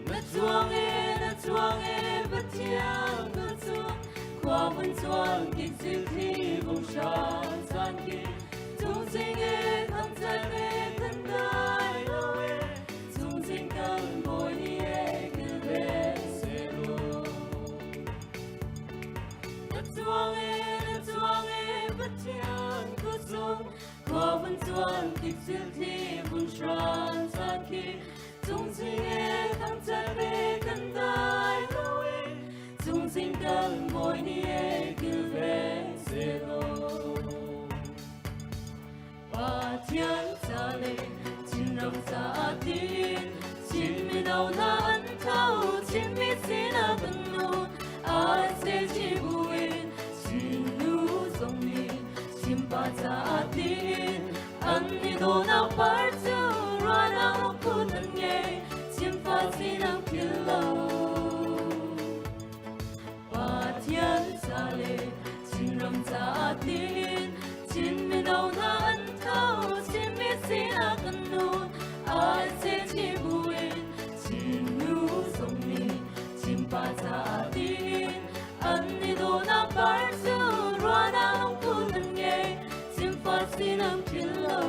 Speaker 7: Na chuang e Bất thiang cơ chung Qua vun chuang kịch sư thi vung shan san ki Chung sinh e thang chân e thân đai lo e Chung sinh cần bồi ni e kil ve se ro Na chuang e bất thiang cơ chung Qua vun chuang kịch sư thi vung shan san ki Chung sinh e thang chân e thân đai lo e Chung sinh cần bồi ni e kil ve se ro Ba thiên cha lệ Chin rong cha tin Chin mi nau na an thao Chin mi si na gần nu A se chi buin Chin nu song ni Chin ba cha tin An ni do na par chu Ra na ngọc ku thân nghe Chin fa si na kil lo Ba thiên cha lệ Chin rong cha tin Chin mi nau na an thao Chin mi si na gần nu A se chi buin Chin nu song ni Chin pa cha tin An ni do na par chu Ra na ngọc ku thân nghe Chin fa si na kil lo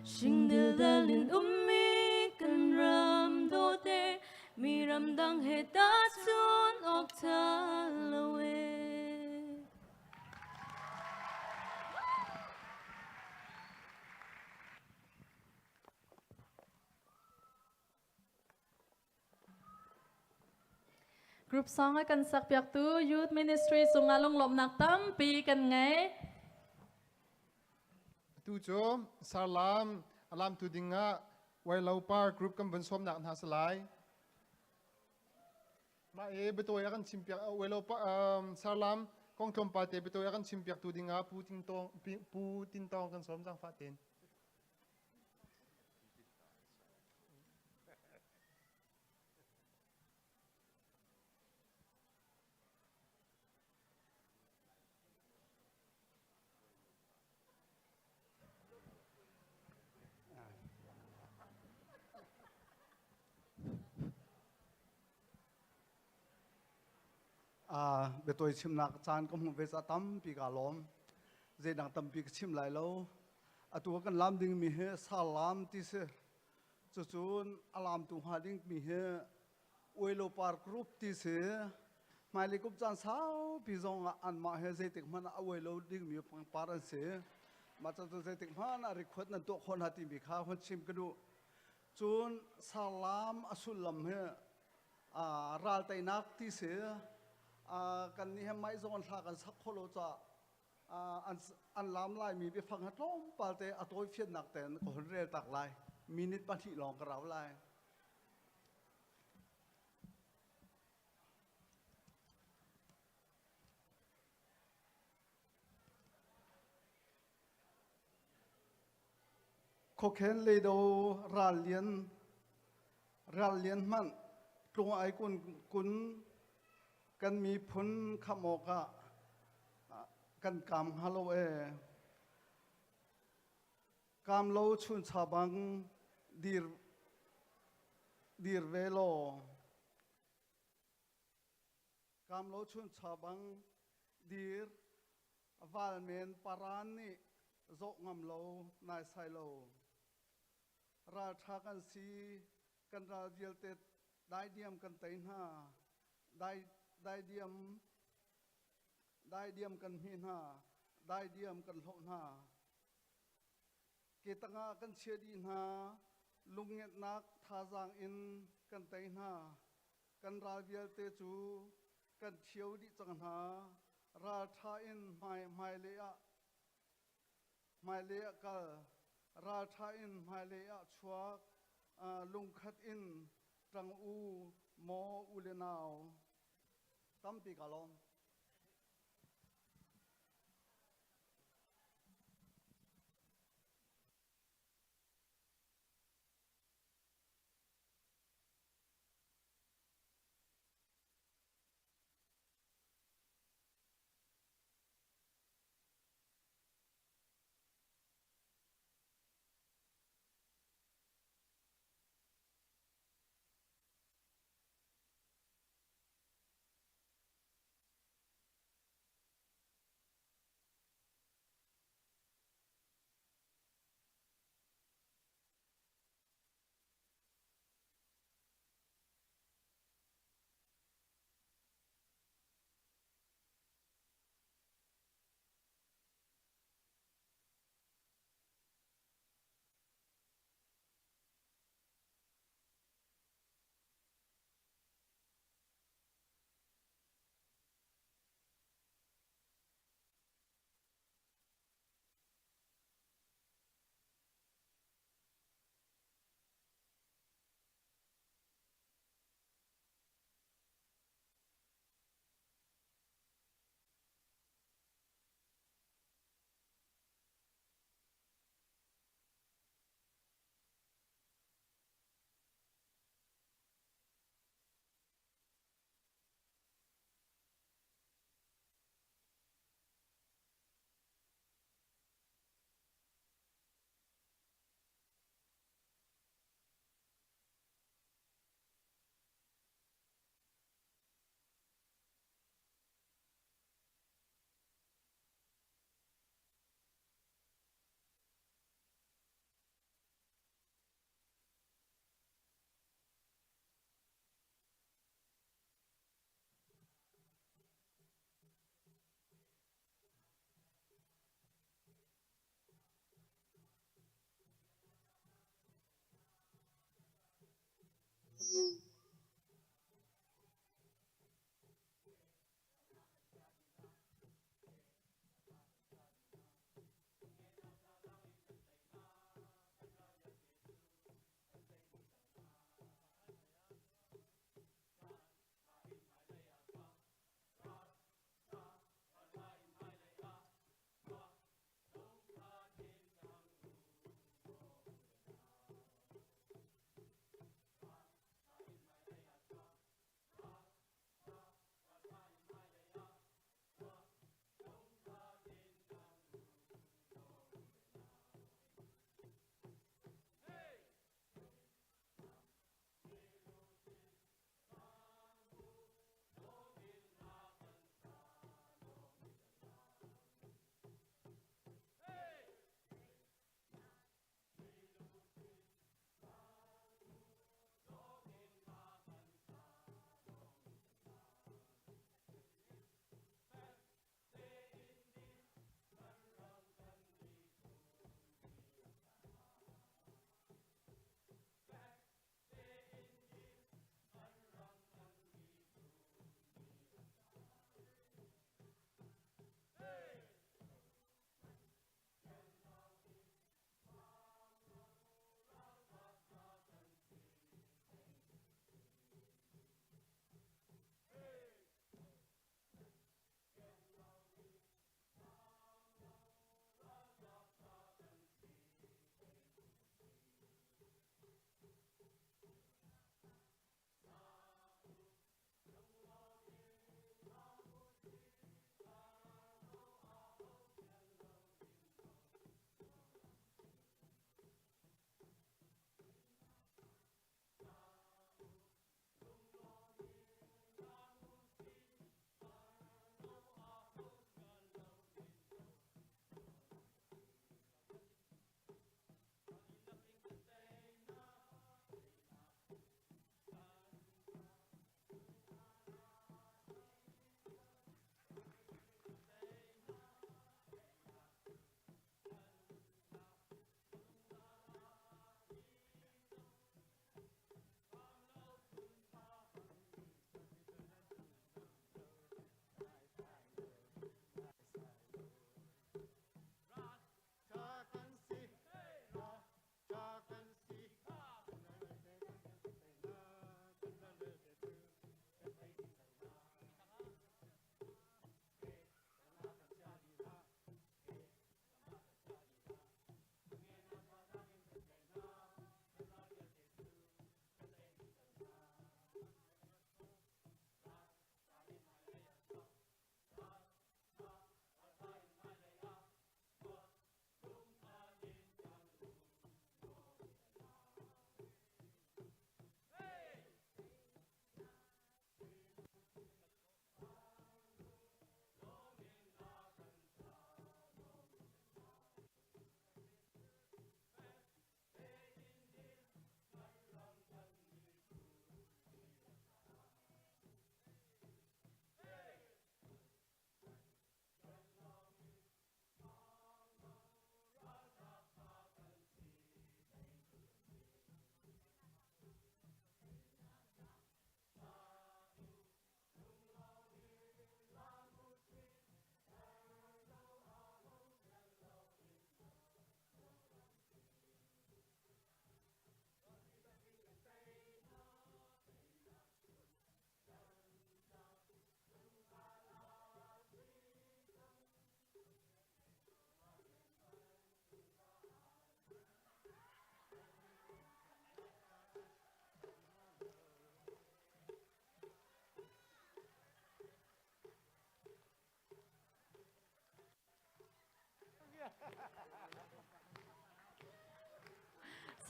Speaker 7: Sing dil dalin mi kan ram do te Mi ram dang he ta chun ok ta lo e
Speaker 1: Group song ay kan sak piak tu Youth Ministry sungalong lom nak tam pi kan ngay
Speaker 2: Tu cho salam alam tu dinga Wai lau par group kan bun som nak na salai Ma e beto ya kan simpiak wai lau pa salam Kong tom pa te beto ya kan simpiak tu dinga pu tin tong kan som sang fatin
Speaker 4: Be tôi chim nak chan ko mu ve sa tam pi ka lom je nang tam pi chim lai lo atu kan lam ding mi he salam ti se chu chun alam tu ha ding mi he oilo par group ti se mai le kup chan sao pi zong an ma he je tik man oilo ding mi pang par an se ma cha tu je tik man a rekhot na to khon ha ti mi kha hon chim ka du chun salam asul lam he ral tai nak ti se kan ni hem mai zon thla kan sak kholo cha an lam lai mi be phang ha thom palte atoi phiat nak ten ko hon rel tak lai minute pa thi long ka raw lai ko khen le do ral lian man tlung ai kun kan mi phun khamoka kan kam halo e kam lo chun chabang dir velo kam lo chun chabang dir valmen parani zo ngam lo nai sai lo
Speaker 9: ราชากันสีกันราเวียลเตได้เดียมกันเตนหาได้เดียมกันมีหาได้เดียมกันหลหาเกตังอากันเชียดีหาลุงเงตนักทาจางอินกันเตนหากันราเวียลเตจูกันเชียวดิจังหาราชาอินไม่เลียกัลราชาอินไม่เลียชัวลุงขัดอินจังอูโมอุเลนาวตั้มปีกาลอม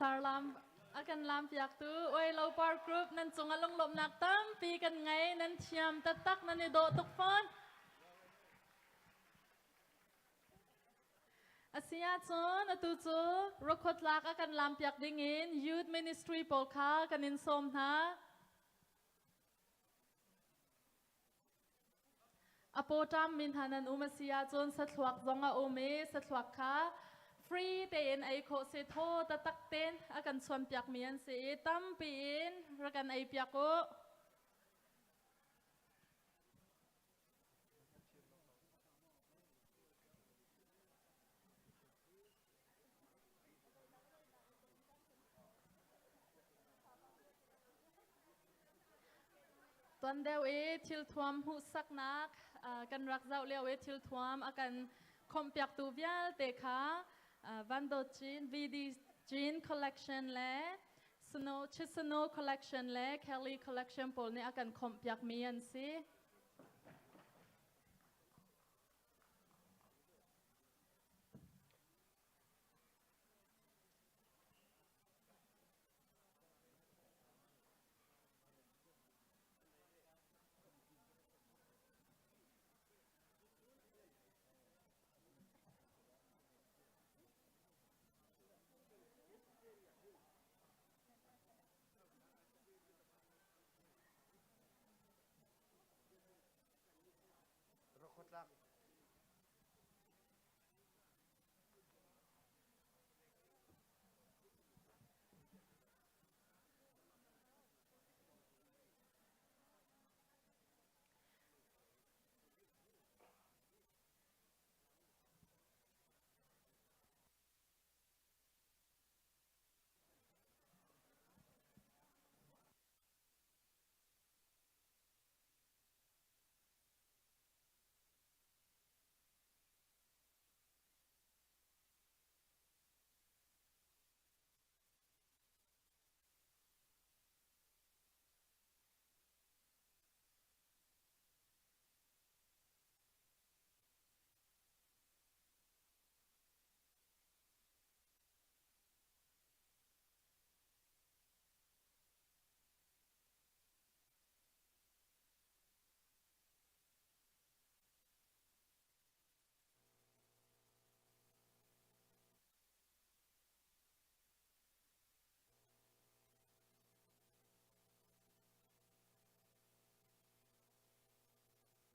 Speaker 1: Sarlam akan lam piak tu oi low par group nan chung along lom nak tam pi kan ngai nan thiam tatak nan ni do tuk phone Asia chon atu chu rokhot lak akan lam piak dingin youth ministry polkha kanin som na Apotam min hanan umasia chon sathuak zonga ome sathuak kha free ten ai kho se tho tatak ten akan chon piak mian se tam pin rakan ai piak ko Tuan deu thil thuam hu sak nak kan rak zau leo thil thuam akan khom piak tu vial te kha Vando Chin VD Jean collection le Snow collection le Kelly collection pol ni akan khom piak mian si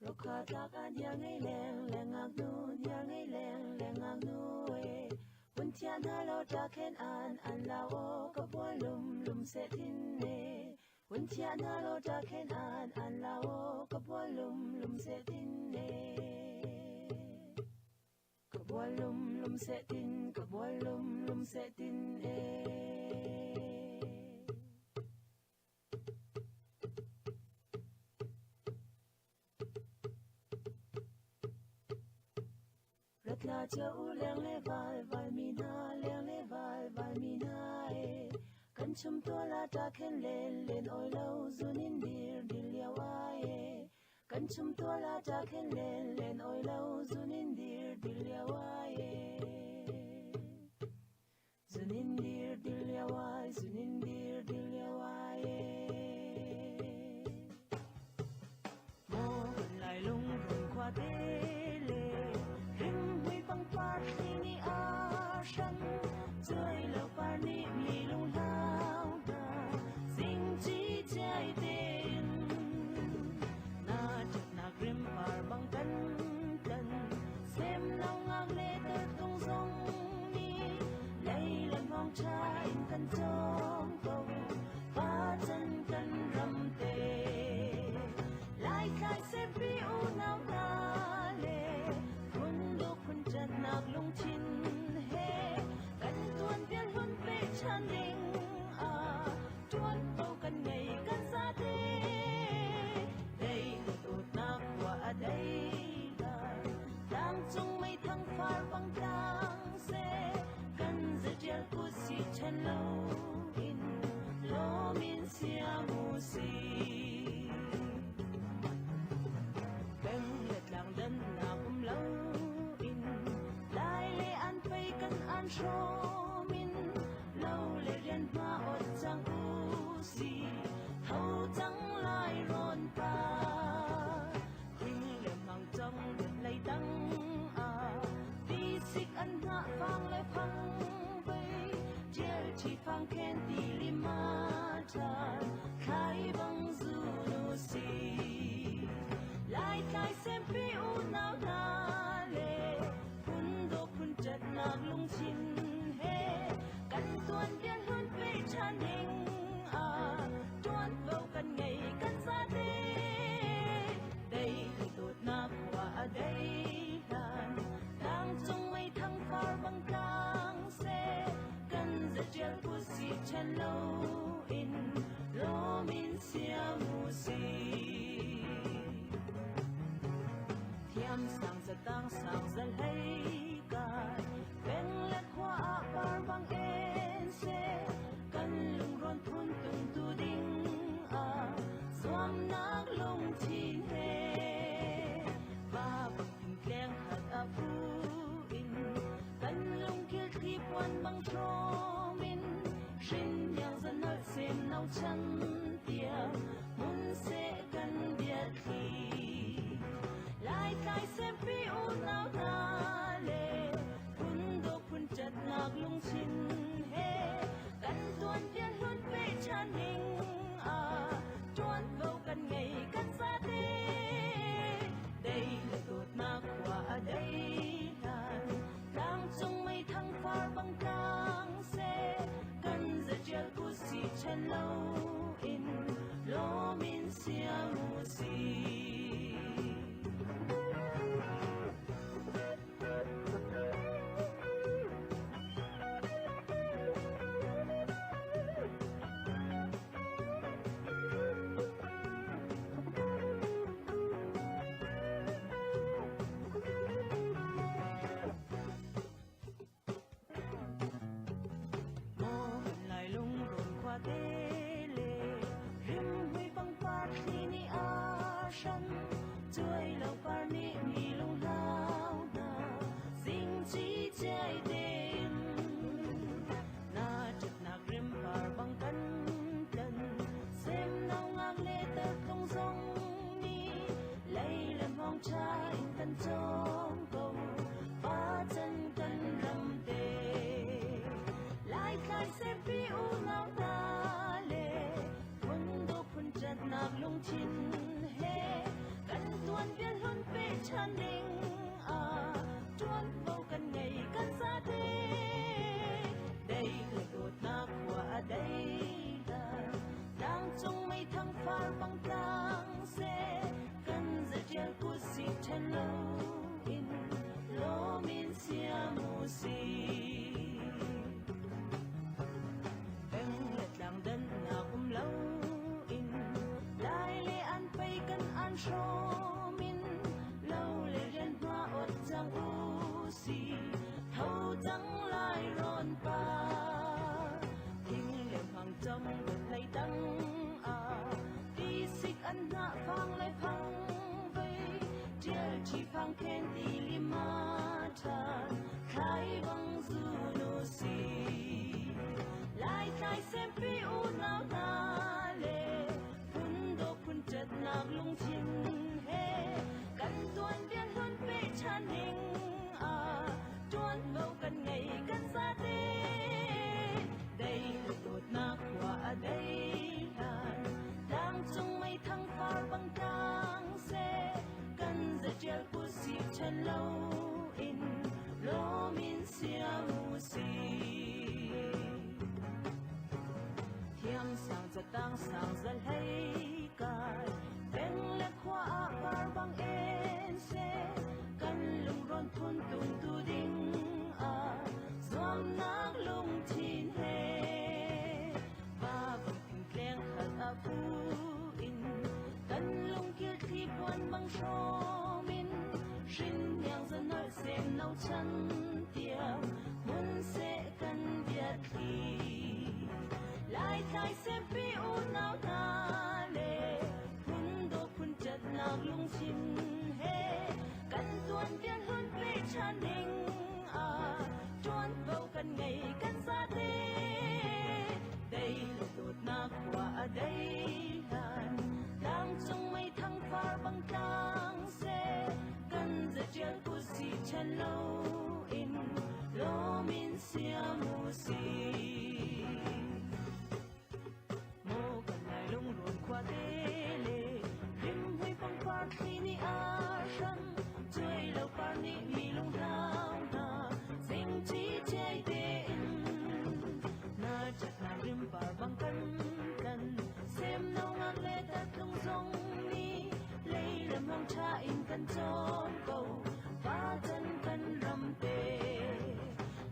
Speaker 7: Rukha takan yang ai leng ak nu yang ai leng ak nu e Bun tian ha lo taken an la o ka bua lum se tin ne Bun tian ha lo taken an la o ka bua lum se tin ne Ka bua lum se tin ka bua lum se tin e La châu leng le vai mi na leng le vai mi na e kan chum to la ta khen len oi lo zunin dir ya wa e kan chum to la ta khen len oi lo zunin dir ya wa e zunin dir ya wa zunin dir ya wa e mo lai lung rung kwa te Ni a shan chơi lâu par ni mi lung lao da sing chi chạy tên na chật na grim par bang kan tan xem nong ngang lê tơ tung sông ni lấy lần mong trai kan trong cầu ba chân kan ram tê lại khai xem vi u nào ta lê kun do kun chân nạc lung chin he kan tuan pian hun pe chan ding a tuan to kan ngày kan sa te đây tụt nak wa đây lai đang chung mấy thăng phar bang tang se kan ze jel ku si chen lo in lo min sia mu si kan let lang dan na lâu in lai le an phai kan an show min lâu le riêng hoa ốt chẳng u xì thâu chẳng lại rộn pa hình liệm hàng trong được lấy đắng đi xích ăn hạ vang lại phăng vây chiều chỉ phang khen đi lima tràn khai bằng du nô xì lại lại xem pi u nào na lệ phun đô phun chật nạc lung chín he căn tuần điên hơn về chan hình tuần vào căn ngày căn ra đê đây là tụt nạc qua đây đàn đang trong mây thăng phar bằng càng xe căn giờ treo của si chân lâu in lo min sia mu si thiam sang giờ tăng sang giờ hay cả bên lệ hoa par bằng en xe căn lung ron thun tung tu ding xoam nát lung chín he và bằng hình keng hạt phu in căn lung kia khi quan bằng tro min xin yang dân nơi xem nấu chân tiệm muốn sẽ căn biệt khi lại lại xem pi u nào na lệ phun đô phun chật nạc lung chín he căn tuần điên hơn về chan hình tuần vào căn ngày căn ra đê đây là đột nạc qua đây đàn đang trong mây thăng phar bằng càng xe căn giờ treo của si chân lâu in lo min sia mu si trai căn trong cầu phá chân căn rầm tê lại khai xem pi u nào ta lệ quân đô phun chật nạc lung chín he căn tuần viên hơn về chan đình tuần vào căn ngày căn ra đê đây là đột nạc qua đây đang trong mây thăng phar bằng càng xe giờ của si chân lâu in lo min sia mu si bên lệ làng đơn nào cũng lâu in lại lệ ăn pay căn ăn show min lâu lệ riêng hoa ốt chẳng u si thâu chẳng lại rộn pa hình liệm hàng trong được lấy đắng đi xích ăn hạ vang lại phăng chỉ phang khen đi lima tràn khai bằng du nô xì lại lại xem pi u nào na lệ phun đô phun chật nạc lung chín he căn tuần điên hơn về chan hình tuần vào căn ngày căn ra đê đây là đột nạc qua đây đang trong mây thăng phar bằng càng xe căn giờ treo của si chân lâu in lo min sia mu si thiam sang giờ tăng sang giờ hay cài bên lệ hoa par bằng en xe căn lung ron thun tung tu ding xoam nát lung chín he và bằng hình keng hạt phu in căn lung kia khi quan bằng tro min xin yang dân nơi xem nấu chân tiệm muốn sẽ căn biệt khi lại lại xem pi u nào ta lệ phun đô phun chật nạc lung chín he căn tuần viên hơn về chan đình tuần vào căn ngày căn ra đê chân lâu in lô min xia mù xì mô cần lại lung luồn qua tê lê rim huy băng phát khi ni a sân chơi lâu par ni mi lung lao na sing chi chơi tên na chặt na rim par băng cân cân xem nâu ngang lê tát lung rong ni lấy làm lòng cha in cân trốn cầu và chân cân rầm tê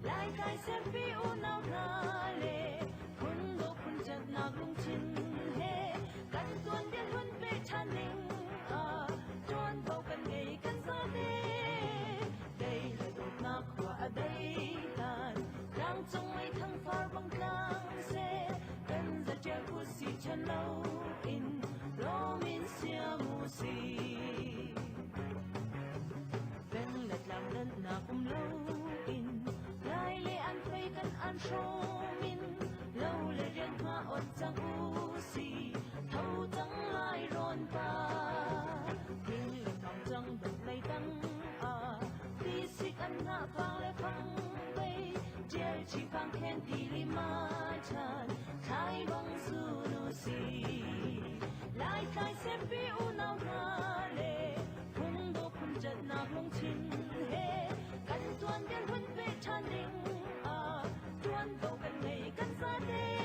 Speaker 7: lại cài xem phi u nào na lê kun đô kun chặt na lung chin he cân tuôn điên huân về chan ninh à trốn cầu cân ngày cân xa đê đây là đột na qua đây tàn đang trong mấy thăng phar băng clang xe cân ra treo cu si chân lâu in lô min xia mù xì ven lật làm lần na cũng lâu in lai lê ăn phây cân ăn sô min lâu lê riêng hoa ôn chẳng u xì thâu chẳng lai rôn ta kinh lật thòng chẳng bật lây tăng à đi xích ăn na phang lê phang bay chia chỉ phang khen đi li ma chan khai băng su nu xì lại khai xem phi u nào na lê phung đô phun chật na lung chin he cắn tuan điên huân về chan ninh à tuan cầu cắn ngày cắn xa đê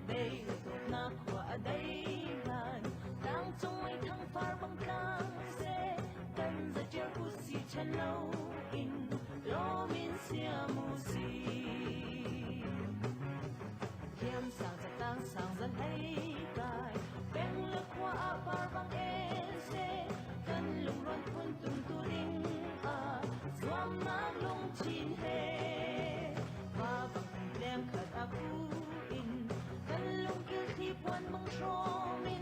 Speaker 7: đây là đột na qua đây lan đang trong mấy thăng phar băng clang xe cắn ra treo cu si chân lâu in lô min xia mù xì khiêm sang giật tăng sang dân hay cài beng lực qua par băng ese cân lung loan quân tung tu đinh à zoom na lung chin he qua băng lem khát aku in cân lung kêu thi quan băng sho min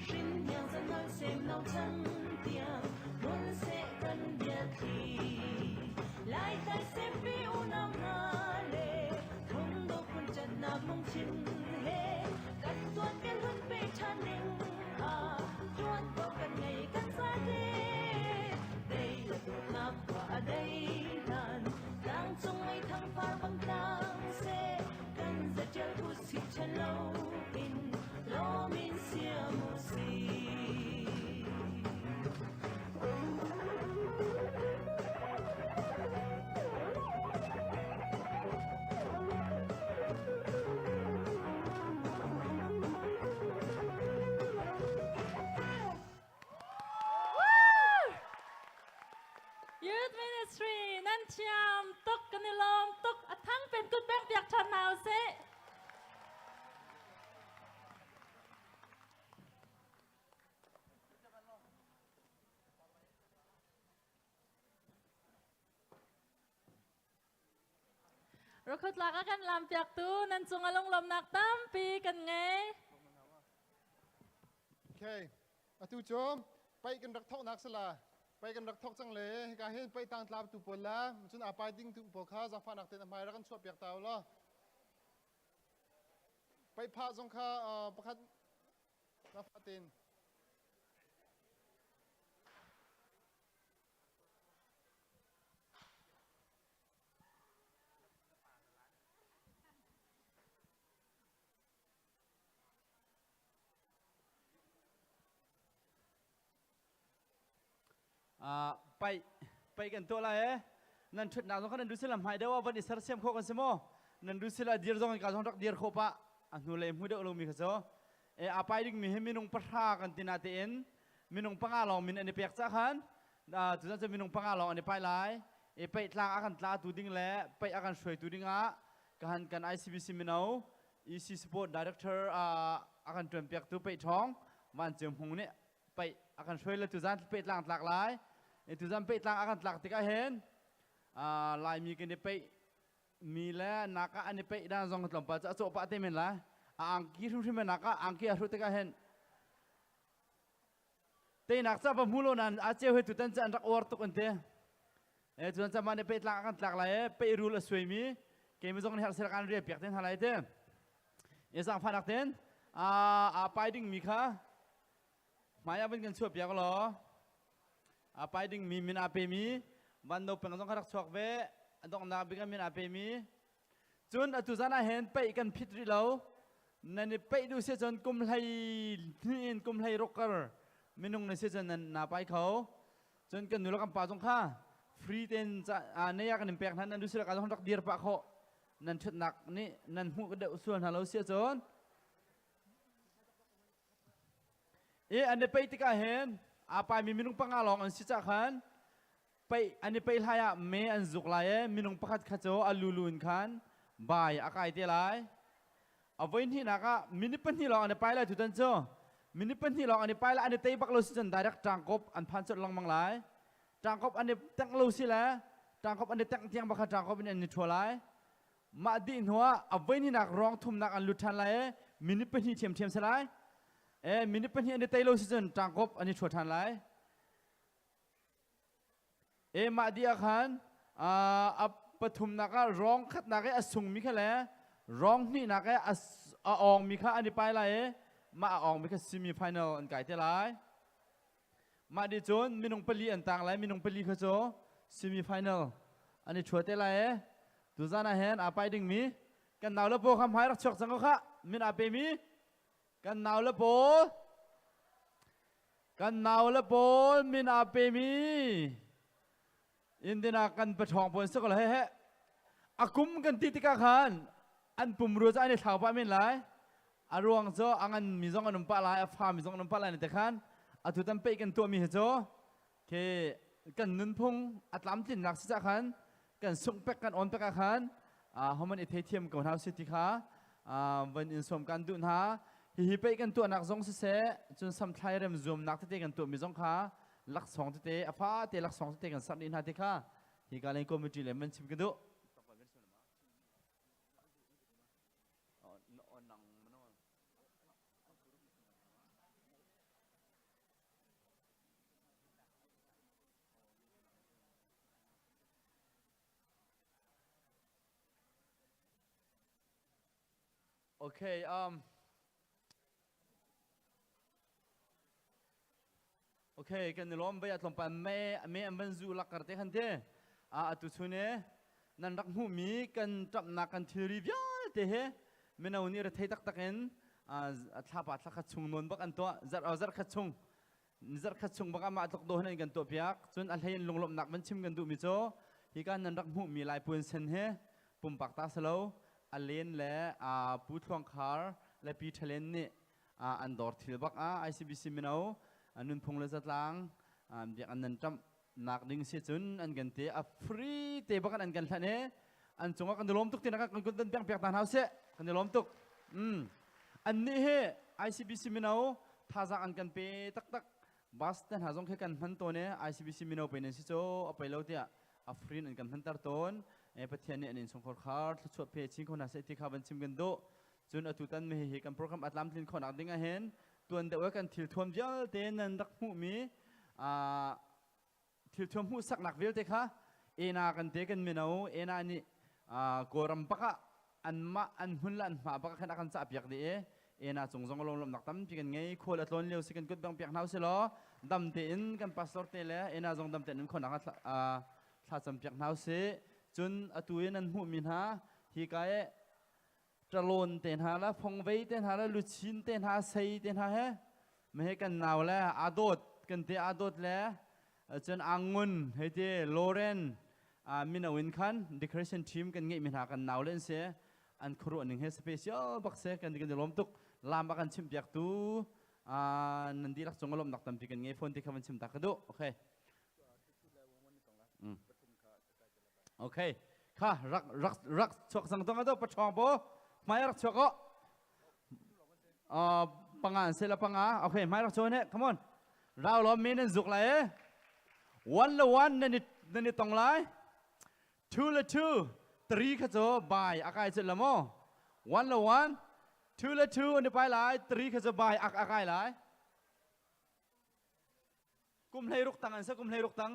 Speaker 7: sim nhang dân hơi xem nâu chân tiang muốn sẽ cân biệt thì lại tay xem phi u nam na lê không đâu quân chân na lung chin he cân tuan biên huân về chan ninh à tuan cầu cân ngày cân xa đê đây là đột na qua đây nan đang trong mấy thăng phar băng tang xe cân giật treo thu xì chân lâu in lô min xia mù xì
Speaker 1: Youth Ministry นั่นเชียมตกกันในลมตกทั้งเป็นกุดแบงเปียกชนนาวเซเราคุดลักกันลำเปียกตูนั่นจงอลงลมนักตั้มปีกันไง
Speaker 2: โอเคอะตูโจมไปกันรักทอกนักสลาไปกันรักทอกจังเลยการเห็นไปต่างตลาดตุปนละจนอาไปดิ้งตุปนข้าจะฟันนักเตะทำไมรักกันชวบเปียกเตาละไปพาสงข้าประคัดนับฟัติน
Speaker 10: ไปกันตัวอะไรนั่นชุดหนาสงขันนั่นดูสิลำหายเดียวว่าวันนี้สารเสียมโคกันสมอนั่นดูสิละเดียร์จงการจงรักเดียร์โคปะอันนู้นเลยมุดเดอลมีข้าจ้อาไปดึงมีให้มีนงปะทากันตินาเตนมีนงปังอาลองมีอันนี้เปียกจ้าขันจุดนั้นจะมีนงปังอาลองอันนี้ไปไล่ไปทางอาการตาตูดิ้งแหละไปอาการช่วยตูดิ้งอ่ะกัน ICBC มีเอา EC Support Director อาการเตรียมเปียกตูไปท้องวันเจียมหงเนี่ยไปอาการช่วยแล้วจุดนั้นไปทางหลากหลายทุกท่านไปทางอาการหลักที่ก็เห็นลายมีกันในไปมีแล้วนักอันนี้ไปด้านซองลมปัจจุบันเต็มเลยอังกี้ทุ่มที่มันนักอังกี้อารุที่ก็เห็นแต่นักจะประมูลนั้นอาจจะให้ทุกท่านจะอันรักอวดตุกันเถอะทุกท่านจะมาในไปทางอาการหลักหลายไปรู้ละสวยมีเกมซองนี้หาเสกการเรียบเปียกเต็มอะไรเถอะยังสั่งฟันนักเต็มไปดิ้งมีค่ะหมายเป็นกันช่วยเปียกหรอไปดึงมีมินอาเปมี วันโนเป็นต้องขรักชอกเวอันต้องนาบิกามินอาเปมีจนอตุจานาเห็นไปกันพิตริเรานั่นไปดูเสียจนกุมไลนี่กุมไลรกเกอร์มินุงในเสียจนนั้นนาไปเขาจนกันดูแลกันป่าจงข้าฟรีเตนจะเนี่ยกันอิมแพกนั้นดูเสียกันต้องรักเดียร์ปะเขานั่นชุดหนักนี่นั่นหูก็เดือดส่วนฮัลโหลเสียจนอันนี้ไปติกาเห็นอาไปมีมินุงปังอาลองอันสิจักขันไปอันนี้ไปลายเมอันจุกลายมินุงประคัดขจโจอัลลูลูนขันบายอากาศเท่าไรเอาไว้ที่นักมินิปันที่ลองอันนี้ไปแล้วทุกท่านเจ้ามินิปันที่ลองอันนี้ไปแล้วอันนี้เตะปักโลสิจันได้รักจางกบอันพันจุดลองมังหลายจางกบอันนี้ตั้งโลสิแล้วจางกบอันนี้ตั้งเตียงบักจางกบอันนี้ชัวร์ไรมาดีนหัวเอาไว้ที่นักร้องทุ่มนักอันลุทันไรมินิปันที่เทียมเทียมสลายมินิปันที่อันนี้เตะโลสิจันจางกบอันนี้ชัวร์ทันไรมาดีอาคารปฐุมนักร้องขัดนักอสุงมีแค่แหละร้องนี่นักอองมีแค่อันนี้ไปไรมาอองมีแค่ซิมิไฟแนลอันไก่เท่าไรมาดีจนมีนงปลีอันต่างไรมีนงปลีเขาโจซิมิไฟแนลอันนี้ชัวร์เท่าไรดูจานาเห็นไปดึงมีกันหนาวแล้วโบคำหายรักชกสังก็ค่ะมินอาเปมีกันหนาวแล้วโบกันหนาวแล้วโบมินอาเปมีอินเดียกันประทองปนสักอะไรเฮ้อากุมกันติดกันขันอันปุ่มรู้จะอันนี้ถาวรไม่ไหลอารวงโจอันมีจงอันนุ่มปลายฟ้ามีจงอันนุ่มปลายในแต่ขันอาทุตันเปกันตัวมีเหรอโจเคกันนุนพงอัตลามจินรักษาขันกันส่งเป็กกันอ่อนเป็กขันเขามันเอเทียมกับเท้าสิทธิขาวันอินสมกันดุนหาฮิเปกันตัวนักจงเสจนสัมไทยเริ่มzoomนักที่กันตัวมีจงขาลักสองเตะฟ้าเตะลักสองเตะกันสักนิดหาเตะค่ะที่การเล่นคอมมิวนิตี้เลมันชิมกันดูโอเคโอเคกันล้อมไปอัตลมปันเมอันบันจูลักกระเตขันเตตุชุเนนันรักหูมีกันจับนักกันทีรีวิวเตะเมื่อวันนี้เราเทตักตักเองท้าปัดทักขัดชงนนบักอันตัวจัดขัดชงบักอามาตกโดนกันตัวเปียกจนอะไรลงลมหนักมันชิมกันดูมิโซที่การนันรักหูมีลายปุ่นเซนเฮปุ่มปักตาสโลอันเลนและปูทวงคาร์และปีทะเลนนี่อันดอร์ทิลบักICBC มินเอาอันนั้นพงเลจัดล้างเดี๋ยวอันนั้นจำนักดึงเสียจุนอันกันเตะฟรีเตะบักอันกันท่านเองอันจงว่ากันล้มตุกที่นักกันกุนเปียกเปียกตาเท้าเสียกันล้มตุกอันนี้เฮ ICBC มินเอาท่าจากอันกันเปตักบัสแต่หาจงแค่กันพันตัวเนี่ย ICBC มินเอาไปเนี่ยสิโจเอาไปแล้วเตะฟรีอันกันพันตาต้นประเทศนี้อันนี้ส่งขอคาร์ดชดเพจชิงคนหาเศรษฐีข้าบัญชีกันดูจนอตุตันไม่เห็นกันโปรแกรมอัตลามทินคนอักดิ้งเห็นตัวเด็กว่ากันทิลทวมเยอะเตนันรักหูมีทิลทวมหูสักหนักเวลเตค่ะนากันเตกันไม่เอานานี่กรำปักอันมาอันหุ่นละอันมาปักขนาดกันจับอยากดีนาจงลงหนักตั้มพี่กันไงโคตรล้นเลี้ยวสิกันกุดบังเปียกเท้าเสียล้อดำเตนกันปัสสาวะเตะนาจงดำเตนคนอักถ้าจำเปียกเท้าเสียจนอตุยนันหูมินหาที่กายจะลนเตนหาละพงไว้เตนหาละลุชินเตนหาใส่เตนหาเฮไม่ให้กันหนาวแล้วอาโดดกันเตอาโดดแล้วจนอังุนให้เตโลเรนมินาวินคันดิคริสเซนทีมกันเงี้ยมินหากันหนาวเล่นเสียอันครัวหนึ่งให้สเปเชียลบักเสกันกันจะล้มตุกลามบักกันชิมเปียกตูนันดีรักจงอารมณ์หนักตั้มที่กันเงี้ยฝนที่เขามันชิมตักกระดูโอเคโอเคค่ะรักชกสังตงกันตัวประชองโบไม่รักชกก็ปังงานเสร็จแล้วปังงาโอเคไม่รักชกเนี่ย come on เราล้อมมีนั่นจุกเลยวันละวันนั่นตรงไร two ละ two 3ขจบายอากาศเสร็จแล้วมั้งวันละวัน two ละ two อันนี้ไปหลาย3ขจบายอากาศหลายกุมให้รุกตังอันสักกุมให้รุกตัง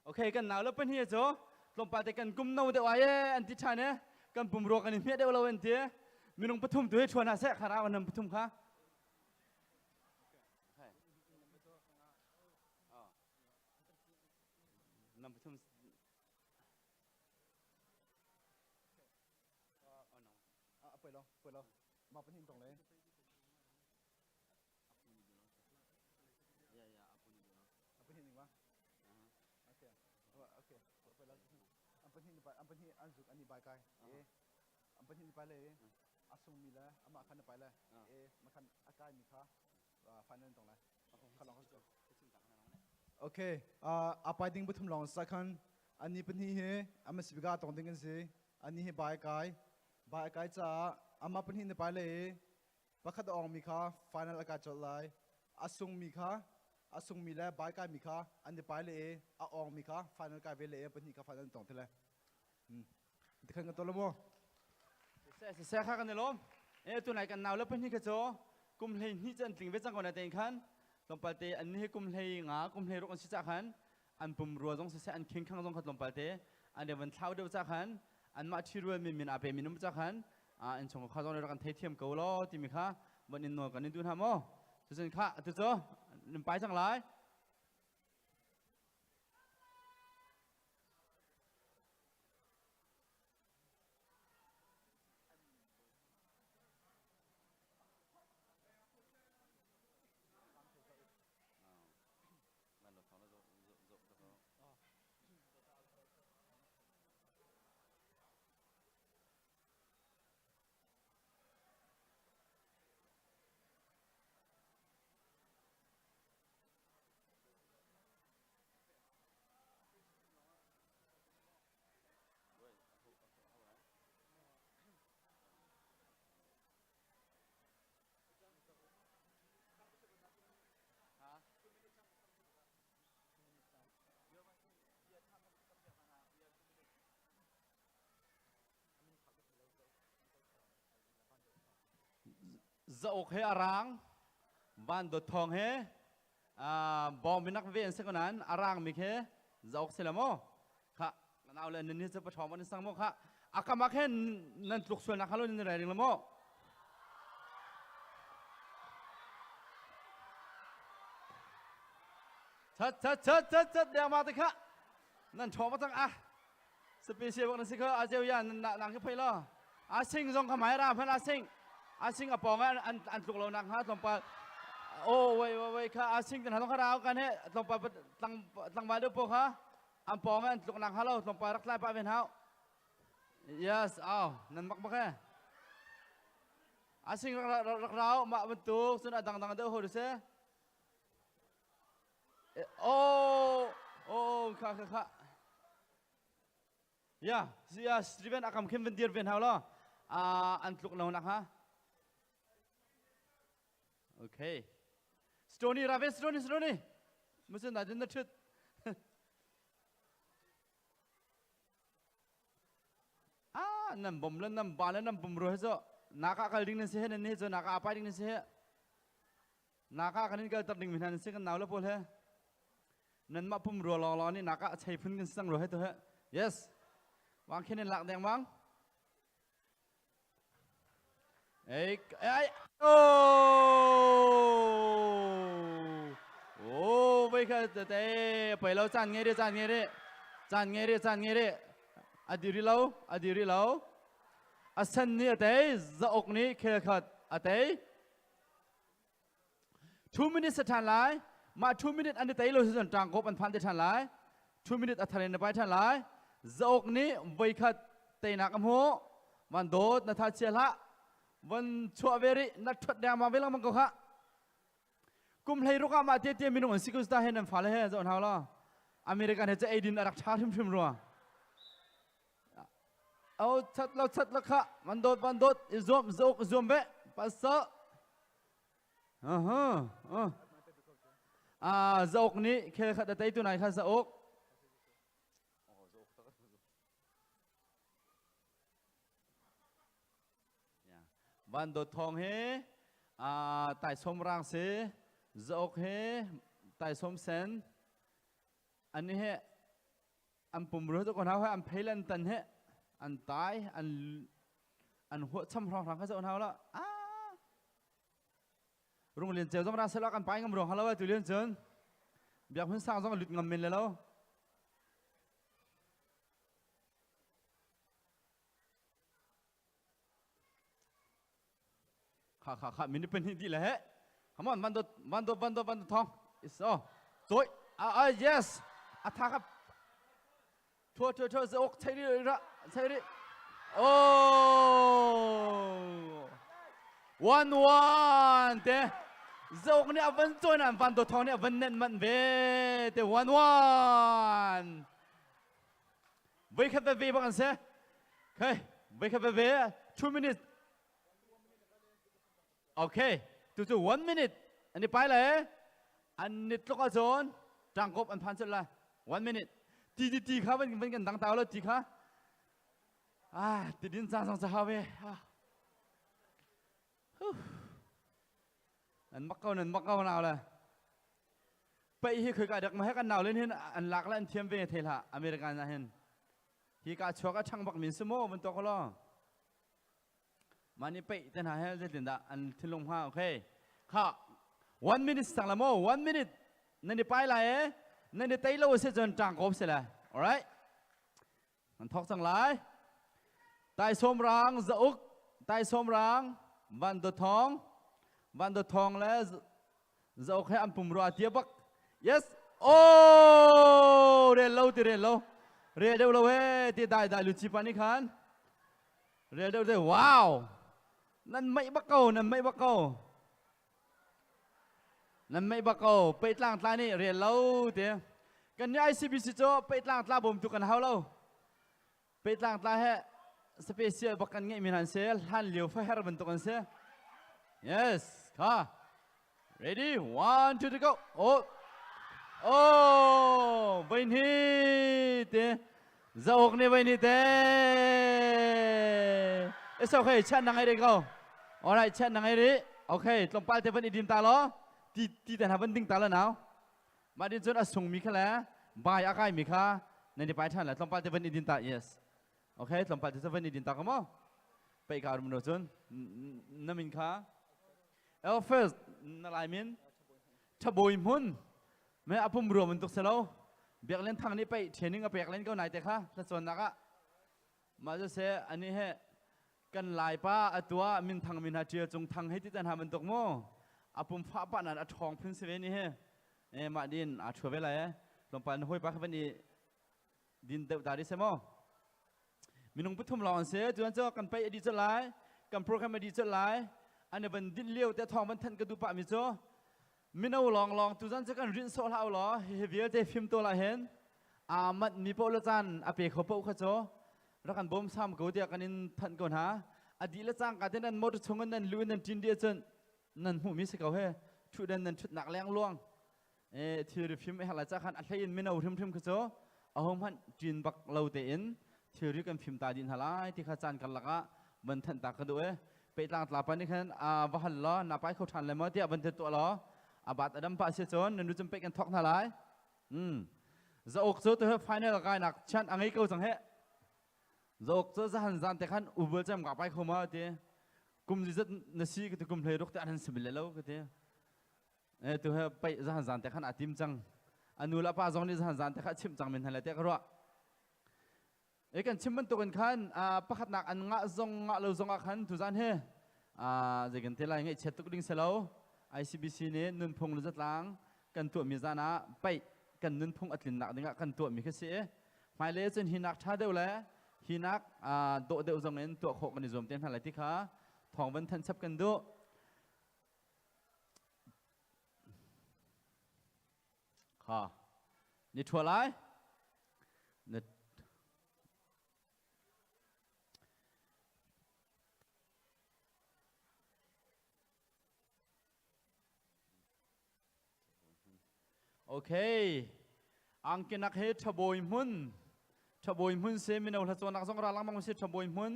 Speaker 10: โอเคกันหนาวแล้วเป็นเฮียจ้ลงไปแต่กันกุมโนเดวายอันที่ชายเนี่ยกันปุ่มรัวกันนี่เมียเดวเราเอ็นเตียมีน้องปฐุมตัวให้ชวนอาเซคาราวันนั้นปฐุมค่ะนำปฐุม
Speaker 9: เปิดเรามาเป็นหินตรงเลยเป็นหินหนึ่งวะโอเคเปิดแล้วอันเป็นหินไปอันเป็นหินอันสุกอันนี้ใบกายอันเป็นหินไปเลยอาซุงมีแล้วอามาคันไปเลยมาคันอากายมีค่ะฟันนั่นตรงไหนขันลองเขาโอเคอาไปดิ้งบุทุมลองสักคันอันนี้เป็นหินอามาสิบกาตรงดิ้งกันสิอันนี้ใบกายจ้าอามาเป็นหินไปเลยประคัดอองมีค่ะฟันนั่นอากาศจดเลยอาซุงมีค่ะอาซุงมีแล้วใบกายมีค่ะอันนี้ไปเลยอาอองมีค่ะฟันนั่นกายเวเลยเป็นหินกับฟันนั่นตรงที่เลยที่ขันกันตัวละมั้ง
Speaker 10: เสียค่ากันเนลมตัวไหนกันหนาวแล้วเป็นเฮียจ้กุมเลยนี่จะถึงเวจังก่อนนะเต็งขันลงไปเตอันนี้กุมเลยงากุมเลยรกอันชิจักขันอันปุ่มรัวตรงเสียอันเข่งข้างตรงขัดลงไปเตอันเดียวมันเท้าเดียวจักขันอันมาที่รัวมินอาเปมินุ่มจักขันอันชงข้าวตรงในรักกันเทียมเกาล้อที่มีค่ะวันนี้นวกันนี่ดูทำมั้งจุดสิ้นค่ะจุดโจ้นึ่งไปจังไรจะอกเฮอารางบ้านดดทองเฮบอมเป็นนักเวียนเสกนั้นอารางมีเคจะอกเสลโมค่ะนั่นเอาเลยนี่จะประชอมันสังโมค่ะอากามาเคนนั่นลุกส่วนนักขลุ่นนี่อะไรดึงละโมชัดเดี๋ยวมาติค่ะนั่นชอบมาตั้งสเปเชียลวันนี้สิค่ะอาเจียยันนังขึ้นไปแล้วซิงทรงขมายราพันซิงซิงอปองอันตุกเรานักฮะตรงไปโอ้เว้ยค่ะซิงกันหาต้องขราวกันเฮ้ตรงไปตั้งมาด้วยพวกฮะอันปองอันตุกนักฮะเราตรงไปรักไล่ป้าเป็นเท้า yes นั่นมักแค่ซิงรักเรามาบรรทุกสุนัขดังเด้อโหดูเซ่โอ้ค่ะสตีเวนอากาศเข้มเป็นเดียร์เป็นเท้าล้ออันตุกเรานักฮะโอเคสโตนี่ราเวสโตนี่ไม่ใช่น่าจะนึกชุดนั่นบ่มแล้วนั่นบาแล้วนั่นบ่มรู้เหรอนักการดิ้งนั่นเสียนั่นนี่จะนักอาไปดิ้งนั่นเสียนักการนี่ก็ตัดดิ้งเหมือนนั่นเสียกันหนาวแล้วพอเลยนั่นมาพุ่มรัวรอนี่นักใช้พื้นกันสั่งรู้ให้ตัวเหรอ yes วางแค่นี้หลักแดงวางโอ้ไม่เคยแต่ไปเราจานเงี้ยดิอดีริเราสันนี่แต่จะอกนี้เคยขัดแต่2 minutes ทันไลมา 2 minutes อันนี้แต่เราจะจังกบอันพันที่ทันไล2 minutes อัธเรนไปทันไลจะอกนี้ไปขัดแต่นักหัวมันโดดนัทเชียละวันชัวเวรีนัดชุดเดียมาเวลามันก็ค่ะกุมเลยรู้ว่ามาเตี้ยมีหนุ่มสิกุสตาเห็นนั่นฟ้าเลยเจ้าหน้าละอเมริกันเห็นจะเอดินรักชาติพิมพ์รัวเอาชัดแล้วค่ะมันโดดzoom เบะปัสสะจะอกนี้แค่ขัดแต่ตัวไหนค่ะจะอกบ้านดดทองเฮไต่สมรังเสจะอกเฮไต่สมเซนอันนี้เฮ อันปุ่มรู้ทุกคนเขาให้อันเพลันตันเหอันตายอันหัวช่ำรองทางเขาจะเอาละโรงเรียนเจ้าต้องรักษากันไปงั้นรองเขาแล้วตัวเรียนเจินเบียกเพิ่งสร้างต้องหลุดงำเมนเลยแล้วค่ะมินเป็นที่ดีเลย come on วันโดทอง is all สวยyes อาทาครับทัวจะอกใช่ดิระใช่ดิโอ้วันเตะจะอกเนี่ยวันจอยนั่นวันโดทองเนี่ยวันเน้นมันเวเตะวันเวคับเวบ้างเสียเฮ้ยเวคับเว 2 minutes โอเคจู่ๆ1 minute อันนี้ไปเลยอันนี้ตกอาจารย์จังกบอันพันเสร็จละ1 minute ตีครับเป็นกันต่างตาแล้วตีครับติดดินจางสังสารเว้ยอันมักเก่าหนาวเลยไปที่เคยกันเด็กมาให้กันหนาวเล่นเห็นอันหลักแล้วอันเทียมเวทละอเมริกันนะเห็นที่กาชัวก็ช่างบักมินสโมมันตัวก็ล้อมันนี่ไปแต่หาให้เล่นด่าอันที่ลงห้าโอเคค่ะ1 minute สั่งละโม1 minute นั่นนี่ไปเลยนั่นนี่ไต่โลเสียจนจางกบเสียเลย alright มันทอกสังหลายไต่สมรังจะอุกไต่สมรังวันโดทองแล้วจะอุกให้อันปุ่มรัวเทียบัก yes โอ้เรียนเราเดี๋ยวเราเว้ยที่ได้ลุจิปานิคันเรียนเดี๋ยวว้าวนั่นไม่บักเก้าไปตลางตานี่เรียนเราเดี๋ยวกันย้ายCBCโจไปตลางตาบ่มตุกันเฮาเราไปตลางตาให้สเปเชียลบักกันเงี้ยมีหันเซลหันเลี้ยวไฟให้เราบรรทุกันเสีย yes ค่ะ ready 1 2 3 go โอ้ไปนี่เดี๋ยวจะออกนี่ไปนี่เด้it's okay ชันนังไงเด็กเขา alright ชันนังไงดิโอเคลงไปเทวันอีดิมตาล้อตีแต่หาวันดิ้งตาแล้วหนาวมาดินจนอส่งมีแค่แล้วบายอาไกมีค่ะในนี้ไปชันแหละลงไปเทวันอีดิมตา yes โอเคลงไปเทวันอีดิมตาก็มั้งไปการมันโดนจนนั่นมินค่ะfirst นั่นอะไรมินชะบอยมุนแม่อาพุ่มรวมมันตุกเสลาเบียกเล่นทางนี้ไปเทรนนิ่งกับเบียกเล่นก็ไหนแต่ค่ะแล้วส่วนนักอะมาจะเสียอันนี้ให้กันหลายป้าตัวมินทางมินหาเจียจงทางให้ที่จะทำมันตกโม่อาปุ่มฟ้าป้านั่นทองพื้นเสวนี่ให้มาดินช่วยไปเลยลงไปห้อยป้าขึ้นนี่ดินเดือดตาดิเสมอมินงพุทธมลองเสียจวนเจ้ากันไปดีจุดหลายกันโปรแกรมดีจุดหลายอันนี้เป็นดินเลี้ยวแต่ทองมันทันกระดูป้ามิโจมินเอาลองตุจันจะกันรินโซลเอาหรอเฮเวียเตฟิมตัวละเห็นมันมีโปรละจันอาเปเขาโปขโจรักกันบ่มซ้ำกูเดียกันอินทันก่อนหาอดีตละจ้างกันนั้นมดชงนั้นลุยนั้นจินเดียจนนั้นหูมิสเกาเฮชุดนั้นชุดหนักแรงล่วงที่ริฟิมให้หลายจ้าขันอัศยินมินเอาทิมขโจเอาหมันจินบักเราเตอินที่ริกันฟิมตาดินหลายที่ข้าจันกันละก็บันทันตากระดูไปต่างตลาดปนิคันวัหันล้อนับไปเขาทันเลยมั้งที่บันเทตัวล้อบัดอดัมปะเสียจนนั่นดูจำเป็นกันทอกหลายจะอกสุดตัวไฟนอลกายหนักฉันอังกฤษสังเฮจอกจะหันจันแต่ขันอุบลจำกับไปเข้ามาเดียกุมจิตนสีก็จะกุมเพลย์รกแต่อันสิบเลยแล้วก็เดียตัวไปจะหันจันแต่ขันอาทิมจังอันนู้นละป้าจงนี่จะหันจันแต่ขันชิมจังเป็นอะไรแต่ก็รู้กันชิมมันตัวกันขันประคัดหนักอันงะจงงะเราจงงะขันทุจันเฮจะกันเท่าไรเงี้ยเช็ดตุกดิ้งเสลาICBC เนี่ยนุนพงษ์จัดล้างกันตัวมีจานะไปกันนุนพงษ์อัดลินหนักดึงกันตัวมีแค่เสียหมายเลขจนหินักท่าเดียวแหละหินักโดดเดียวจงเงินตัวโคกันในรวมเต็มทันเลยที่ขาทองบันทันชับกันดูค่ะนี่ทัวร์ไรนี่โอเคอังกินักเฮทบอยมุนเซมินเอาทัศนักสงครามลังมังเสทบอยมุน